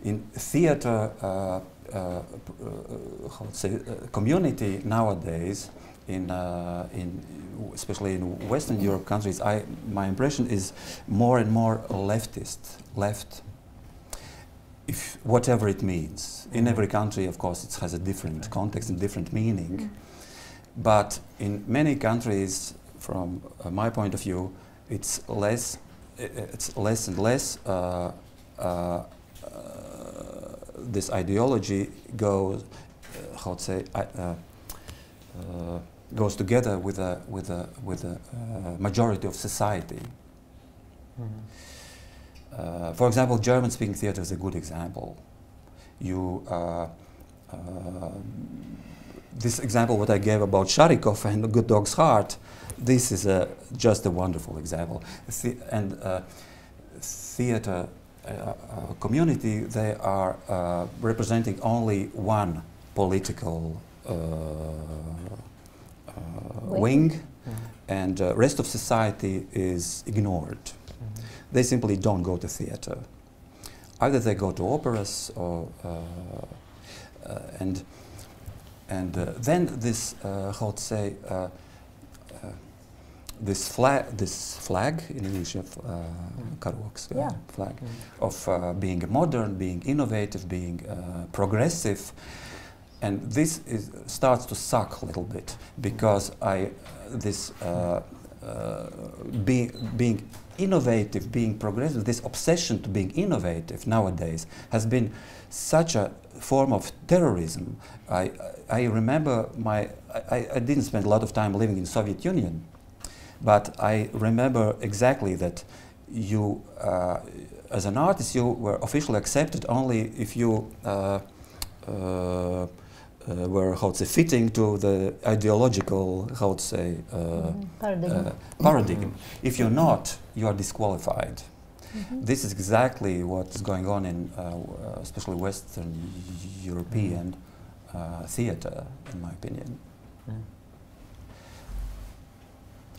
In theater, community nowadays, especially in Western Europe countries, my impression is more and more left. If whatever it means. In every country, of course, it has a different context and different meaning. But in many countries, from my point of view, it's less and less. This ideology goes, how to say, goes together with a majority of society. For example, German-speaking theater is a good example. This example what I gave about Sharikov and The Good Dog's Heart, this is just a wonderful example. Theater community, they are representing only one political wing, and rest of society is ignored. They simply don't go to theater. Either they go to operas or and then this how to say this flag in English of flag of being modern, being innovative, being progressive, and this starts to suck a little bit because being innovative, being progressive, this obsession to being innovative nowadays has been such a form of terrorism. I remember I didn't spend a lot of time living in Soviet Union, but I remember exactly that you, as an artist, you were officially accepted only if you were, how to say, fitting to the ideological, how to say, paradigm. If you're not, you are disqualified. This is exactly what's going on in especially Western European theater, in my opinion.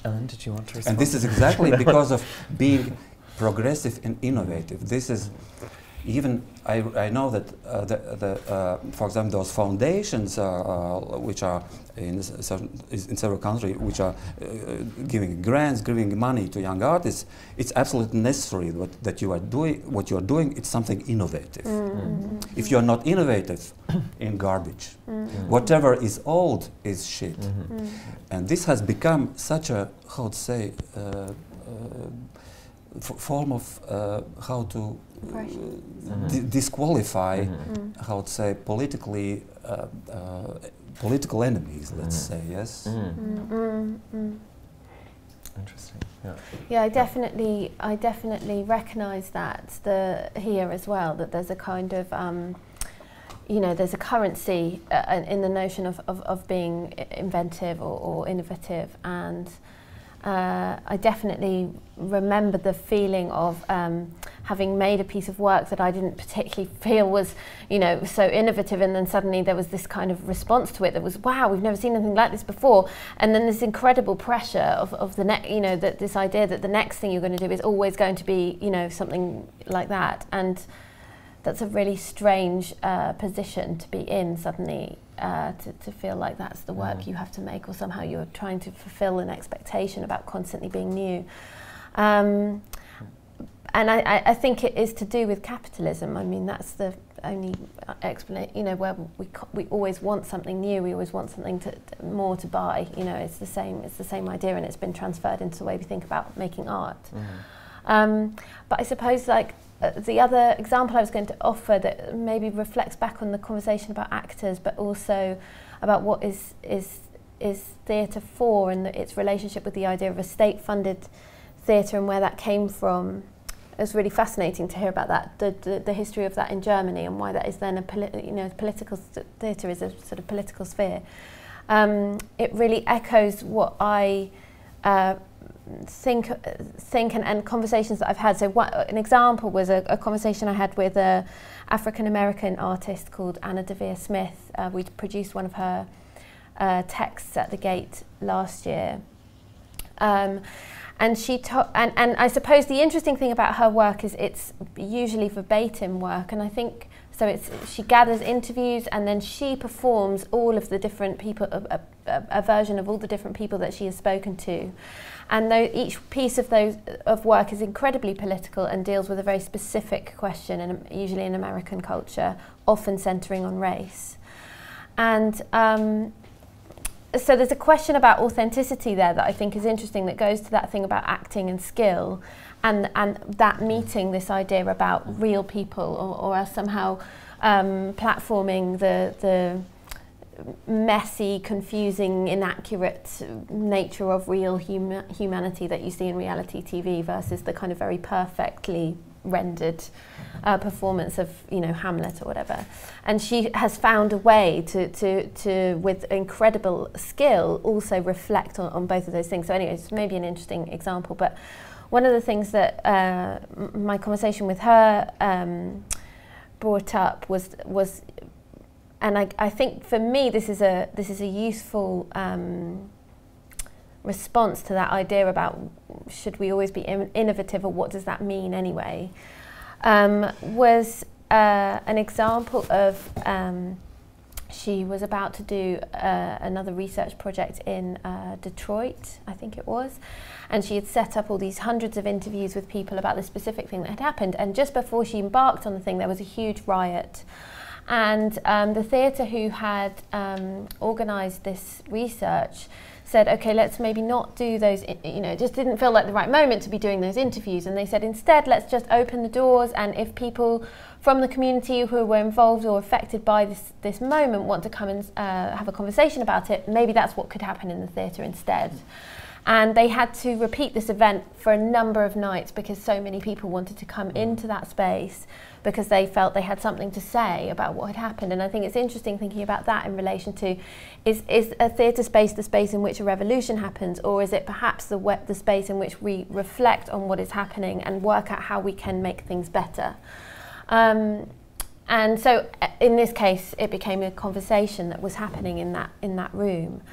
Ellen, did you want to respond? And this is exactly because of being progressive and innovative. This is even, I know that for example, those foundations which are in several countries, which are giving grants, giving money to young artists, it's absolutely necessary that you are doing what you are doing. It's something innovative. If you are not innovative, in garbage. Whatever is old is shit. And this has become such a, how to say, form of how to disqualify, how to say, politically political enemies, let's say, yes. Interesting. Yeah. Yeah, I definitely recognise that here as well, that there's a kind of you know, there's a currency in the notion of being inventive or innovative, and I definitely remember the feeling of having made a piece of work that I didn't particularly feel was, you know, so innovative, and then suddenly there was this kind of response to it that was, wow, we've never seen anything like this before, and then this incredible pressure of the next, you know, that this idea that the next thing you're going to do is always going to be, you know, something like that, and that's a really strange position to be in suddenly, to feel like that's the work you have to make, or somehow you're trying to fulfill an expectation about constantly being new. And I think it is to do with capitalism. I mean, that's the only explanation, you know, where we always want something new, we always want something more to buy, you know, it's the same idea, and it's been transferred into the way we think about making art. But I suppose, like, the other example I was going to offer that maybe reflects back on the conversation about actors, but also about what is theatre for, and its relationship with the idea of a state-funded theatre and where that came from. It was really fascinating to hear about that, the history of that in Germany, and why that is then political theatre is a sort of political sphere. It really echoes what I think and conversations that I've had. So an example was a conversation I had with an African-American artist called Anna DeVere Smith. We produced one of her texts at the Gate last year. And she and I suppose the interesting thing about her work is it's usually verbatim work, and I think so. She gathers interviews and then she performs all of the different people, a version of all the different people that she has spoken to, and each piece of work is incredibly political and deals with a very specific question, and usually in American culture, often centering on race, and. So there's a question about authenticity there that I think is interesting, that goes to that thing about acting and skill, and that meeting this idea about real people, or somehow platforming the messy, confusing, inaccurate nature of real humanity that you see in reality TV versus the kind of very perfectly rendered performance of, you know, Hamlet or whatever. And she has found a way to with incredible skill, also reflect on both of those things. So anyway, it's maybe an interesting example, but one of the things that my conversation with her brought up was, and I think for me this is a useful response to that idea about should we always be innovative, or what does that mean anyway, was an example of she was about to do another research project in Detroit, I think it was, and she had set up all these hundreds of interviews with people about the specific thing that had happened, and just before she embarked on the thing there was a huge riot. And the theatre who had organised this research said, okay, let's maybe not do those, you know, it just didn't feel like the right moment to be doing those interviews. And they said, instead, let's just open the doors, and if people from the community who were involved or affected by this moment want to come and have a conversation about it, maybe that's what could happen in the theatre instead. And they had to repeat this event for a number of nights because so many people wanted to come into that space because they felt they had something to say about what had happened. And I think it's interesting thinking about that in relation to, is a theatre space the space in which a revolution happens, or is it perhaps the space in which we reflect on what is happening and work out how we can make things better? And so in this case, it became a conversation that was happening in that room.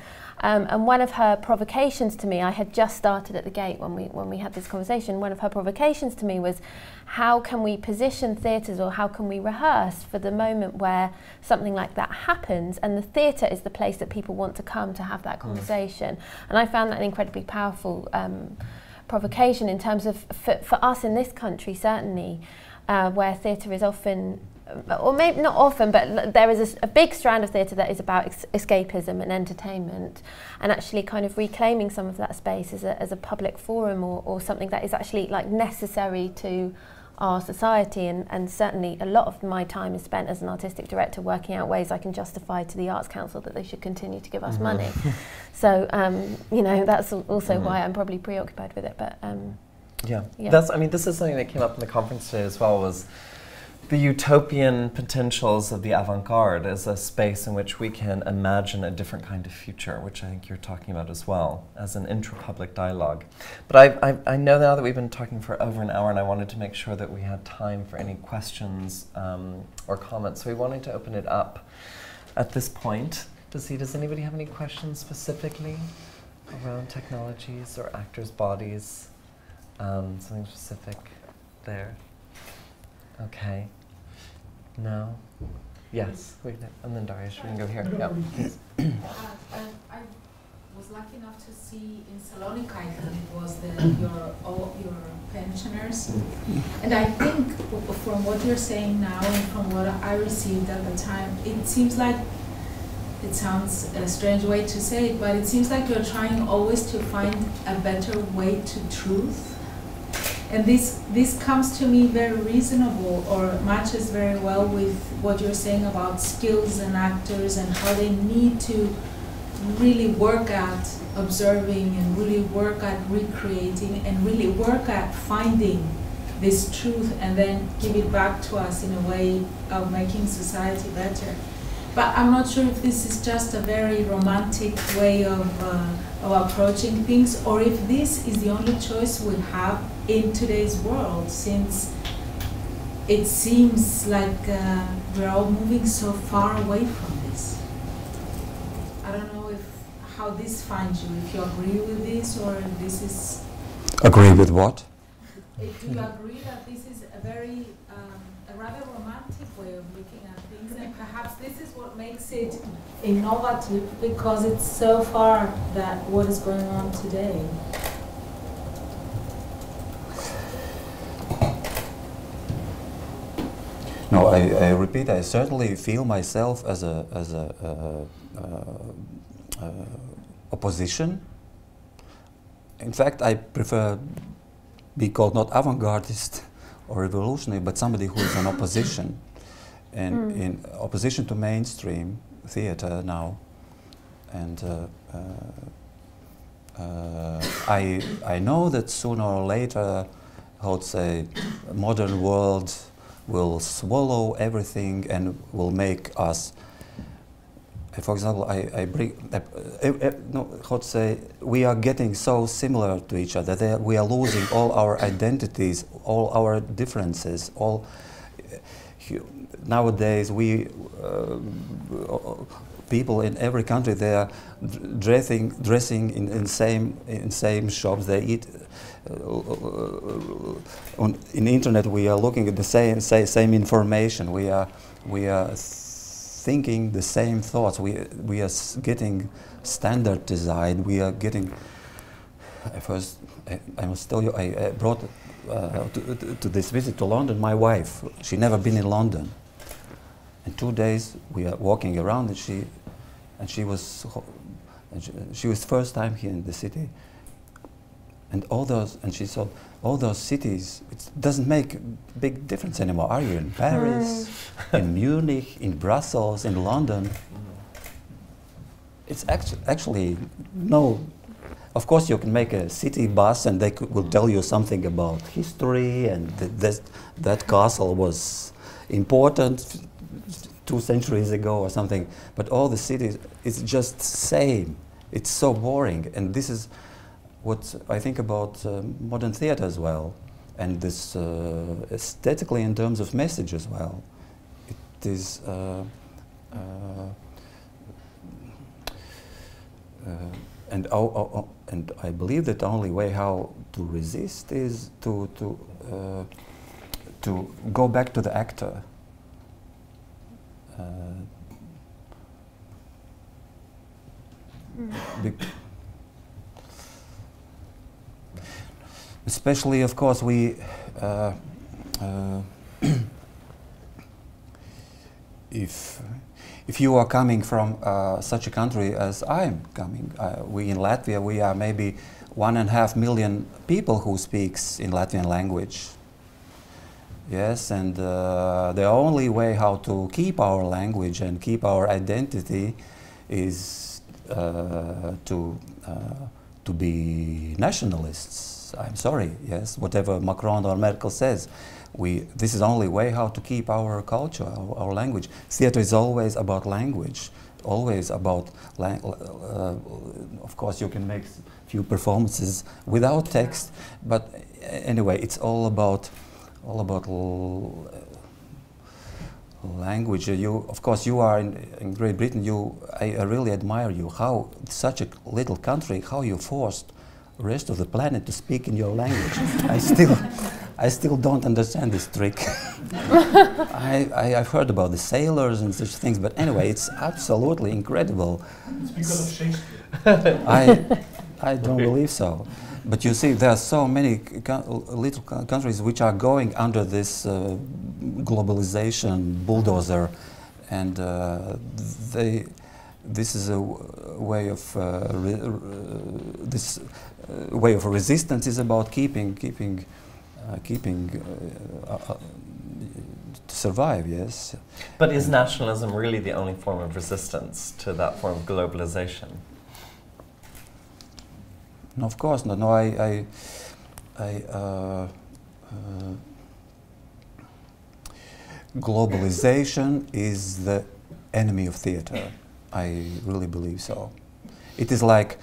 And one of her provocations to me, I had just started at the gate when we had this conversation, one of her provocations to me was, how can we position theatres, or how can we rehearse for the moment where something like that happens, and the theatre is the place that people want to come to have that conversation. And I found that an incredibly powerful provocation in terms of, for us in this country certainly, where theatre is often, or maybe not often, but there is a big strand of theatre that is about escapism and entertainment, and actually kind of reclaiming some of that space as a public forum, or something that is actually like necessary to our society. And certainly a lot of my time is spent as an artistic director working out ways I can justify to the Arts Council that they should continue to give us money. So you know, that's also why I'm probably preoccupied with it. But yeah, that's, I mean, this is something that came up in the conference today as well, was the utopian potentials of the avant-garde as a space in which we can imagine a different kind of future, which I think you're talking about as well, as an intra-public dialogue. But I know now that we've been talking for over an hour, and I wanted to make sure that we had time for any questions or comments, so we wanted to open it up at this point. Does anybody have any questions specifically around technologies or actors' bodies? Something specific there? Okay. No? Yes. And then Darius, we can go here. Yeah, please. I was lucky enough to see in Salonika, I think it was all your pensioners. And I think from what you're saying now and from what I received at the time, it seems like, it sounds a strange way to say it, but it seems like you're trying always to find a better way to truth. And this comes to me very reasonable, or matches very well with what you're saying about skills and actors and how they need to really work at observing and really work at recreating and really work at finding this truth and then give it back to us in a way of making society better. But I'm not sure if this is just a very romantic way of approaching things, or if this is the only choice we have in today's world, since it seems like we're all moving so far away from this. I don't know how this finds you, if you agree with this, or if this is... Agree with what? Do you agree that this is a very, a rather romantic way of looking at things, and perhaps this is what makes it innovative, because it's so far that what is going on today? No, I repeat, I certainly feel myself as a opposition. In fact, I prefer be called not avant-gardist or revolutionary, but somebody who is in opposition, and in opposition to mainstream theatre now. and I know that sooner or later, how to say, modern world will swallow everything and will make us. For example, I bring no, how to say, we are getting so similar to each other. We are losing all our identities, all our differences. Nowadays, people in every country, they are dressing in same shops. They eat on the internet. We are looking at the same information. We are thinking the same thoughts. We are getting standardized. We are getting. First, I must tell you, I brought to this visit to London my wife. She never been in London. In 2 days we are walking around, and she was first time here in the city. And she saw all those cities. It doesn't make a big difference anymore. Are you in Paris, in Munich, in Brussels, in London? It's actually no. Of course, you can make a city bus, and they will tell you something about history, and that castle was important 2 centuries ago or something. But all the cities, it's just same. It's so boring, and this is what I think about modern theatre as well, and this aesthetically in terms of message as well. It is. And I believe that the only way how to resist is to go back to the actor. Especially, of course, we if you are coming from such a country as I'm coming, we in Latvia, we are maybe 1.5 million people who speaks in Latvian language. Yes, and the only way how to keep our language and keep our identity is to be nationalists. I'm sorry, yes, whatever Macron or Merkel says. This is the only way how to keep our culture, our language. Theatre is always about language, always about, of course you can make few performances without text, but anyway, it's all about language. Of course, you are in Great Britain. I really admire you. How such a little country, how you forced the rest of the planet to speak in your language. I still don't understand this trick. I've heard about the sailors and such things, but anyway, it's absolutely incredible. It's because of Shakespeare. I don't believe so. But you see, there are so many little countries which are going under this globalization bulldozer, and this is a way of this way of resistance is about keeping to survive. Yes. But is nationalism really the only form of resistance to that form of globalization? No, of course not. No, globalization is the enemy of theatre. I really believe so. It is like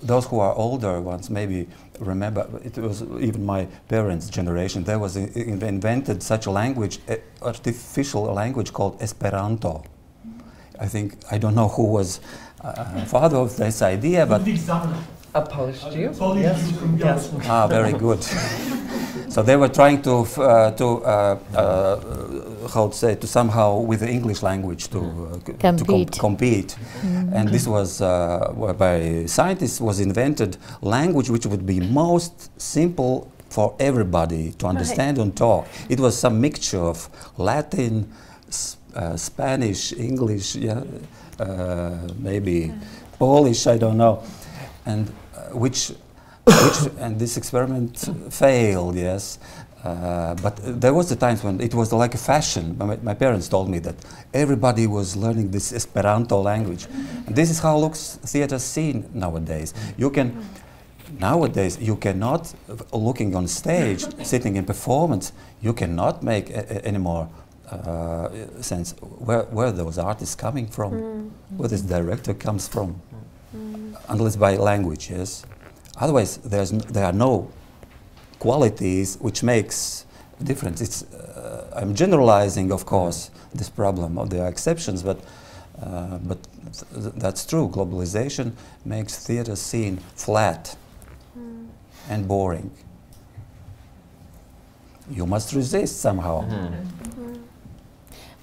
those who are older ones maybe remember, it was even my parents' generation, there was invented such a language, artificial language called Esperanto. I don't know who was father of this idea, but a Polish Jew? Polish Jew from Yes. Ah, very good. So they were trying to how to say, to somehow with the English language to compete. And this was by scientists was invented language which would be most simple for everybody to understand and talk. It was some mixture of Latin, Spanish, English, yeah, maybe Polish, I don't know, and which and this experiment failed, yes, But there was the times when it was like a fashion. My parents told me that everybody was learning this Esperanto language. And this is how looks theater scene nowadays. Nowadays you cannot, looking on stage, sitting in performance, you cannot make any more sense where those artists coming from, where this director comes from, unless by language, yes. Otherwise, there are no qualities which makes difference. It's I'm generalizing, of course, this problem. There are exceptions, but that's true. Globalization makes theater scene flat and boring. You must resist somehow.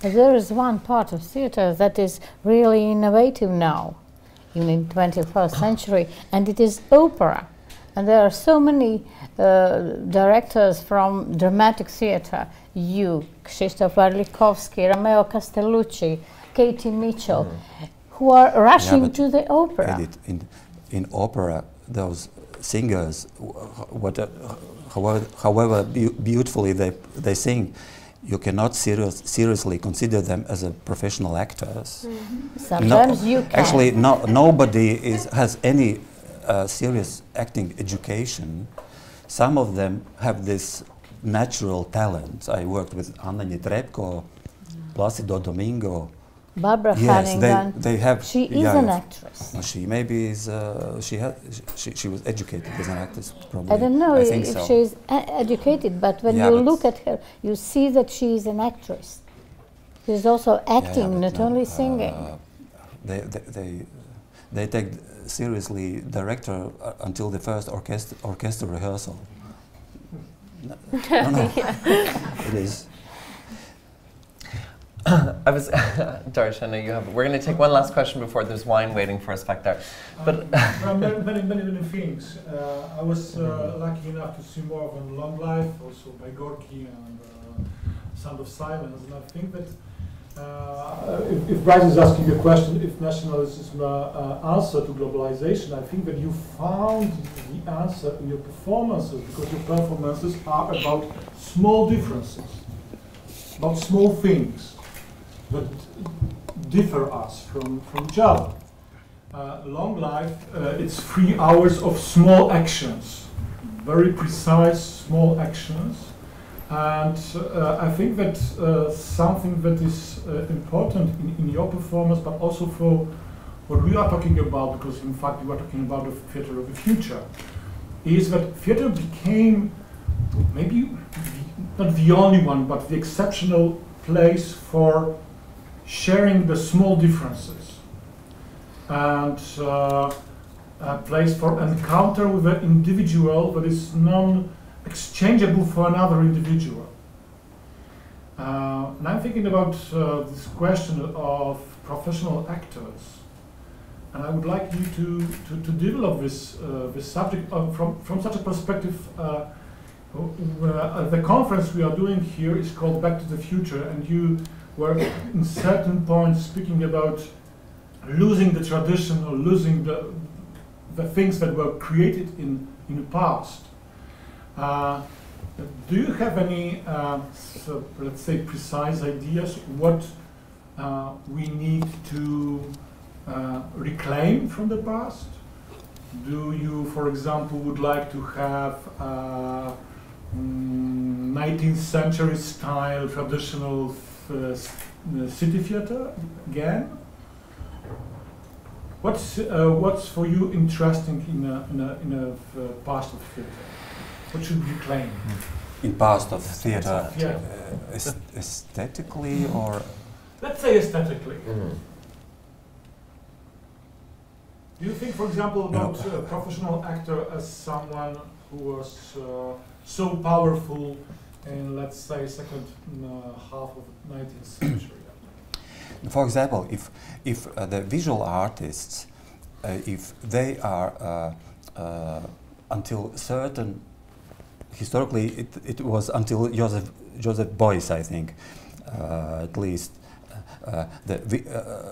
But there is one part of theater that is really innovative now, even in 21st century, and it is opera. And there are so many directors from dramatic theater, Krzysztof Warlikowski, Romeo Castellucci, Katie Mitchell, who are rushing to the opera. Edīte, in opera, those singers, however beautifully they sing, you cannot seriously consider them as a professional actors. Sometimes you can. Actually, nobody has any serious acting education. Some of them have this natural talent. I worked with Anna Netrebko, Placido Domingo. Barbara Hannigan. They have. She is an actress. She maybe is. She was educated as an actress. Probably. I don't know if so. she is educated, but when you look at her, you see that she is an actress. She is also acting, not only singing. They take seriously director until the first orchestra rehearsal. No. It is. Darsh, I know you have. We're going to take one last question before there's wine waiting for us back there. But many things. I was lucky enough to see more of a Long Life, also by Gorky and Sound of Silence, and I think that if Bryce is asking a question, if nationalism is the answer to globalization, I think that you found the answer in your performances, because your performances are about small differences, about small things that differ us from each other. Long Life, it's 3 hours of small actions, very precise small actions, and I think that something that is important in your performance, but also for what we are talking about, because in fact we are talking about the theater of the future, is that theater became maybe not the only one, but the exceptional place for sharing the small differences, and a place for encounter with an individual that is non-exchangeable for another individual. And I'm thinking about this question of professional actors, and I would like you to develop this subject from such a perspective. The conference we are doing here is called Back to the Future, and you were in certain points speaking about losing the tradition or losing the things that were created in the past. Do you have any, let's say, precise ideas what we need to reclaim from the past? Do you, for example, would like to have 19th century style traditional city theater again? What's for you interesting in a past of theater? What should we claim? In past of theater, aesthetically, or let's say aesthetically. Do you think, for example, about a professional actor as someone who was so powerful in, let's say, second half of the 19th century? For example, if the visual artists, if they are until certain, historically it was until Joseph Beuys, I think, at least,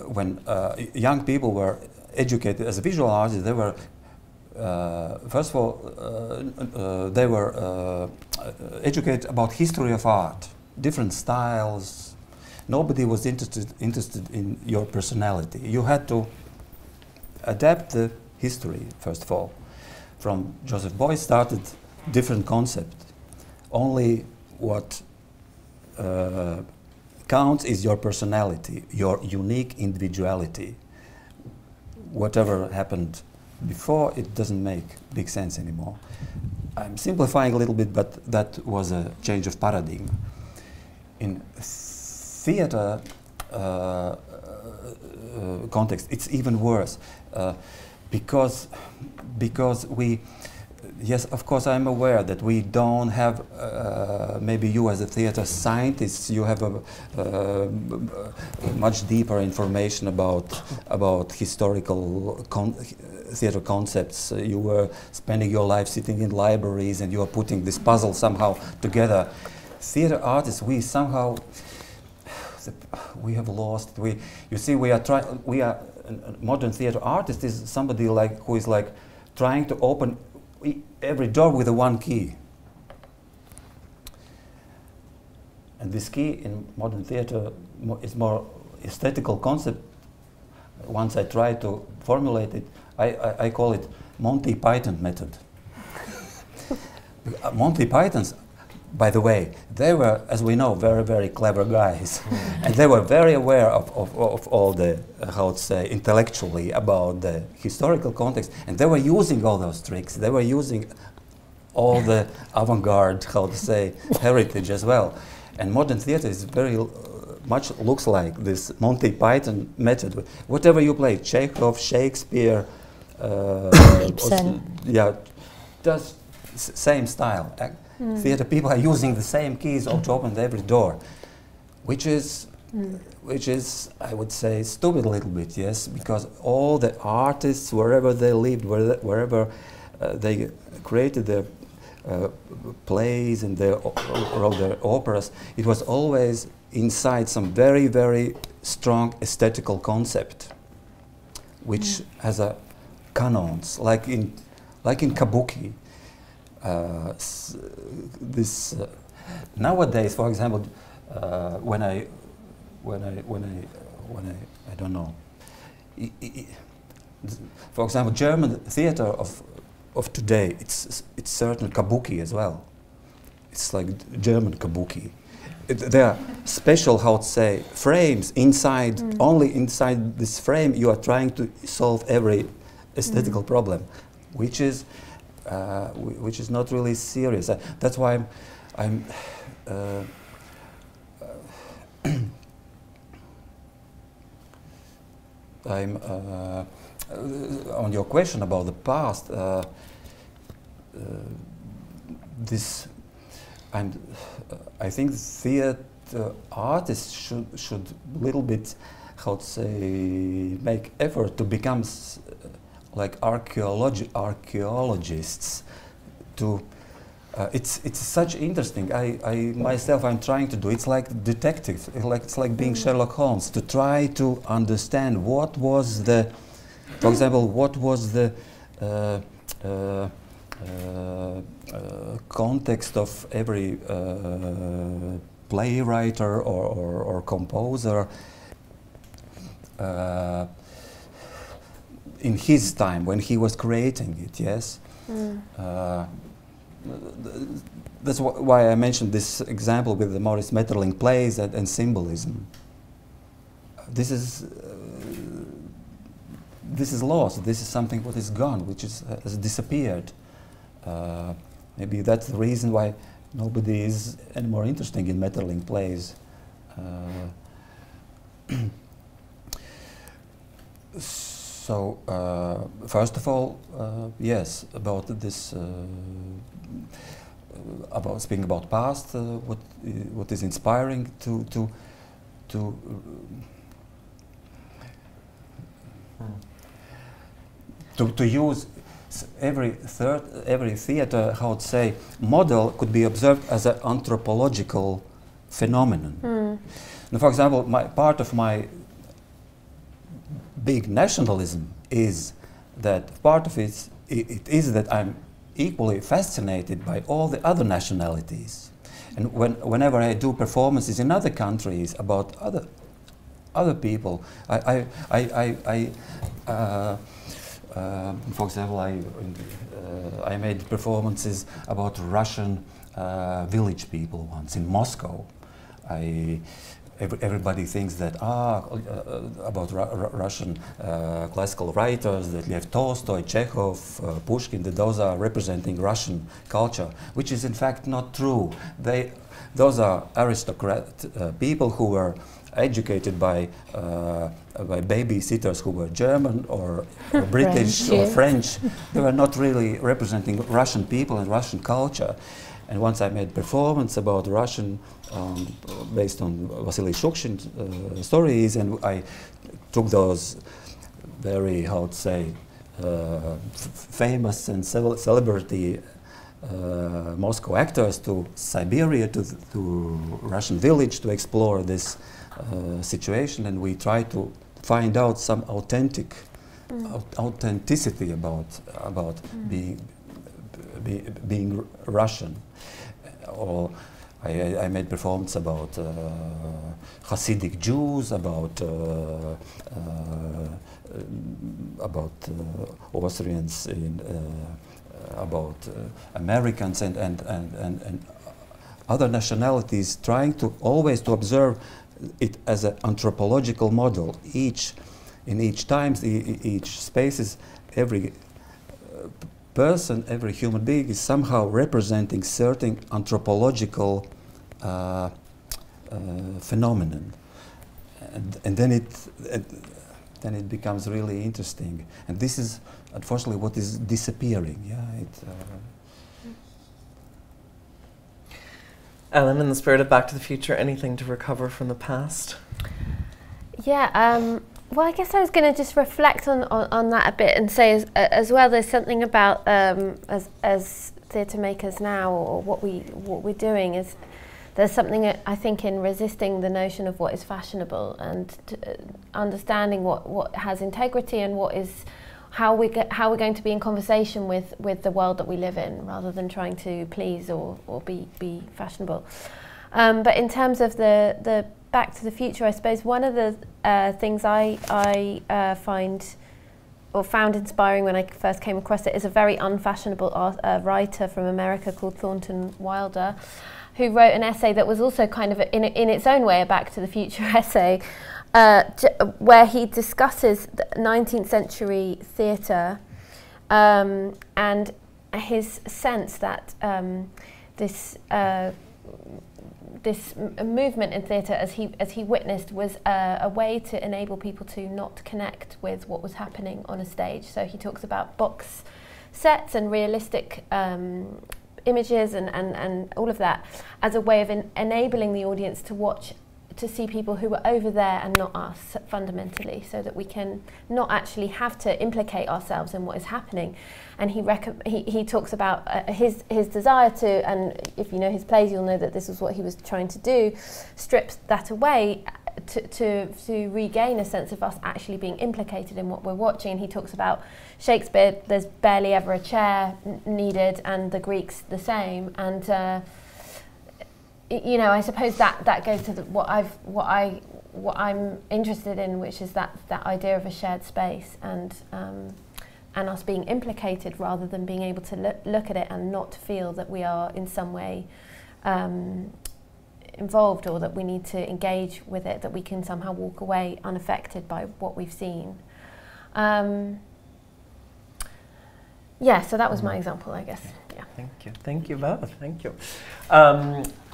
when young people were educated as visual artists, they were first of all, they were educated about history of art, different styles. Nobody was interested in your personality. You had to adapt the history, first of all. From Joseph Beuys started different concept. Only what counts is your personality, your unique individuality. Whatever happened before, it doesn't make big sense anymore. I'm simplifying a little bit, but that was a change of paradigm. In theater context, it's even worse because we, yes, of course, I'm aware that we don't have, maybe you as a theater scientist, you have a much deeper information about historical theater concepts. You were spending your life sitting in libraries and you are putting this puzzle somehow together. Theater artists, we somehow, we have lost. You see, we are modern theater artist is somebody who is trying to open every door with a one key. And this key in modern theater is more aesthetical concept. Once I try to formulate it, I call it Monty Python method. Monty Pythons, by the way, they were, as we know, very, very clever guys. And they were very aware of all the, how to say, intellectually about the historical context. And they were using all those tricks. They were using all the avant-garde, how to say, heritage as well. And modern theater is very much looks like this Monty Python method. Whatever you play, Chekhov, Shakespeare, yeah, just same style. Theater people are using the same keys to open every door, which is, I would say, stupid a little bit, yes, because all the artists, wherever they lived, wherever they created their plays and they wrote their operas, it was always inside some very, very strong aesthetical concept, which has a canons, like in kabuki. Nowadays, for example, when I don't know, for example, German theater of today, it's certain kabuki as well. It's like German kabuki. There are special, how to say, frames inside. Only inside this frame you are trying to solve every aesthetical problem, which is not really serious. That's why I'm on your question about the past. I think theater artists should little bit, how to say, make effort to become like archaeologists. It's such interesting. I myself, I'm trying to do. It's like detective. It's like being Sherlock Holmes, to try to understand what was the, for example, what was the context of every playwright or composer in his time when he was creating it. Yes. That's why I mentioned this example with the Maurice Maeterlinck plays and symbolism. This is lost. This is something what is gone, which has disappeared. Maybe that's the reason why nobody is any more interested in Maeterlinck plays. So, first of all, yes, about this, about speaking about past, what is inspiring to use every theater, how to say, model could be observed as an anthropological phenomenon. Now, for example, part of my big nationalism is that part of it it is that I'm equally fascinated by all the other nationalities. And whenever I do performances in other countries about other people, for example, I made performances about Russian village people once in Moscow. Everybody thinks that about Russian classical writers, that Lev Tolstoy, Chekhov, Pushkin, that those are representing Russian culture, which is in fact not true. Those are aristocrat people who were educated by babysitters who were German or British or French. They were not really representing Russian people and Russian culture. And once I made performance about Russian, based on Vasily Shukshin's stories, and I took those very, how to say, famous and celebrity Moscow actors to Siberia, to Russian village to explore this situation, and we try to find out some authenticity about being Russian. Or I made performances about Hasidic Jews, about Austrians, about Americans and other nationalities, trying to always to observe it as an anthropological model. In each times, each spaces, every person, every human being is somehow representing certain anthropological phenomenon, and then it becomes really interesting. And this is unfortunately what is disappearing. Yeah. Ellen, in the spirit of Back to the Future, anything to recover from the past? Yeah. Well, I guess I was going to just reflect on that a bit and say as well, there's something about as theatre makers now, or what we're doing is there's something I think in resisting the notion of what is fashionable and understanding what has integrity and what is how we're going to be in conversation with the world that we live in, rather than trying to please or be fashionable. But in terms of the Back to the Future, I suppose one of the things I found inspiring when I first came across it is a very unfashionable writer from America called Thornton Wilder, who wrote an essay that was also kind of in its own way a Back to the Future essay, where he discusses the 19th century theatre and his sense that this movement in theatre, as he witnessed, was a way to enable people to not connect with what was happening on a stage. So he talks about box sets and realistic images and all of that as a way of enabling the audience to see people who were over there and not us, fundamentally, so that we can not actually have to implicate ourselves in what is happening. And he talks about his desire to, and if you know his plays, you'll know that this is what he was trying to do, strips that away to regain a sense of us actually being implicated in what we're watching. And he talks about Shakespeare, there's barely ever a chair needed, and the Greeks the same. And you know, I suppose that goes to what I'm interested in, which is that idea of a shared space and us being implicated rather than being able to look at it and not feel that we are in some way involved, or that we need to engage with it, that we can somehow walk away unaffected by what we've seen. Yeah, so that was my example, I guess. Yeah. Thank you both. Thank you.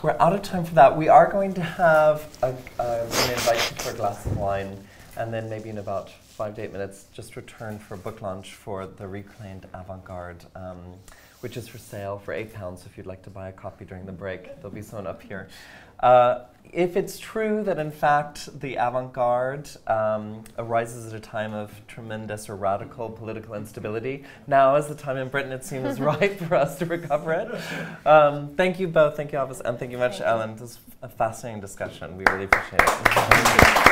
We're out of time for that. We are going to have I'm going to invite you for a glass of wine, and then maybe in about 5 to 8 minutes, just return for a book launch for the reclaimed Avant-Garde, which is for sale for £8 if you'd like to buy a copy during the break. There'll be someone up here. If it's true that in fact the Avant-Garde arises at a time of tremendous or radical political instability, now is the time in Britain it seems right for us to recover it. Thank you both, thank you Alvis, and thank you much Ellen. This was a fascinating discussion. We really appreciate it.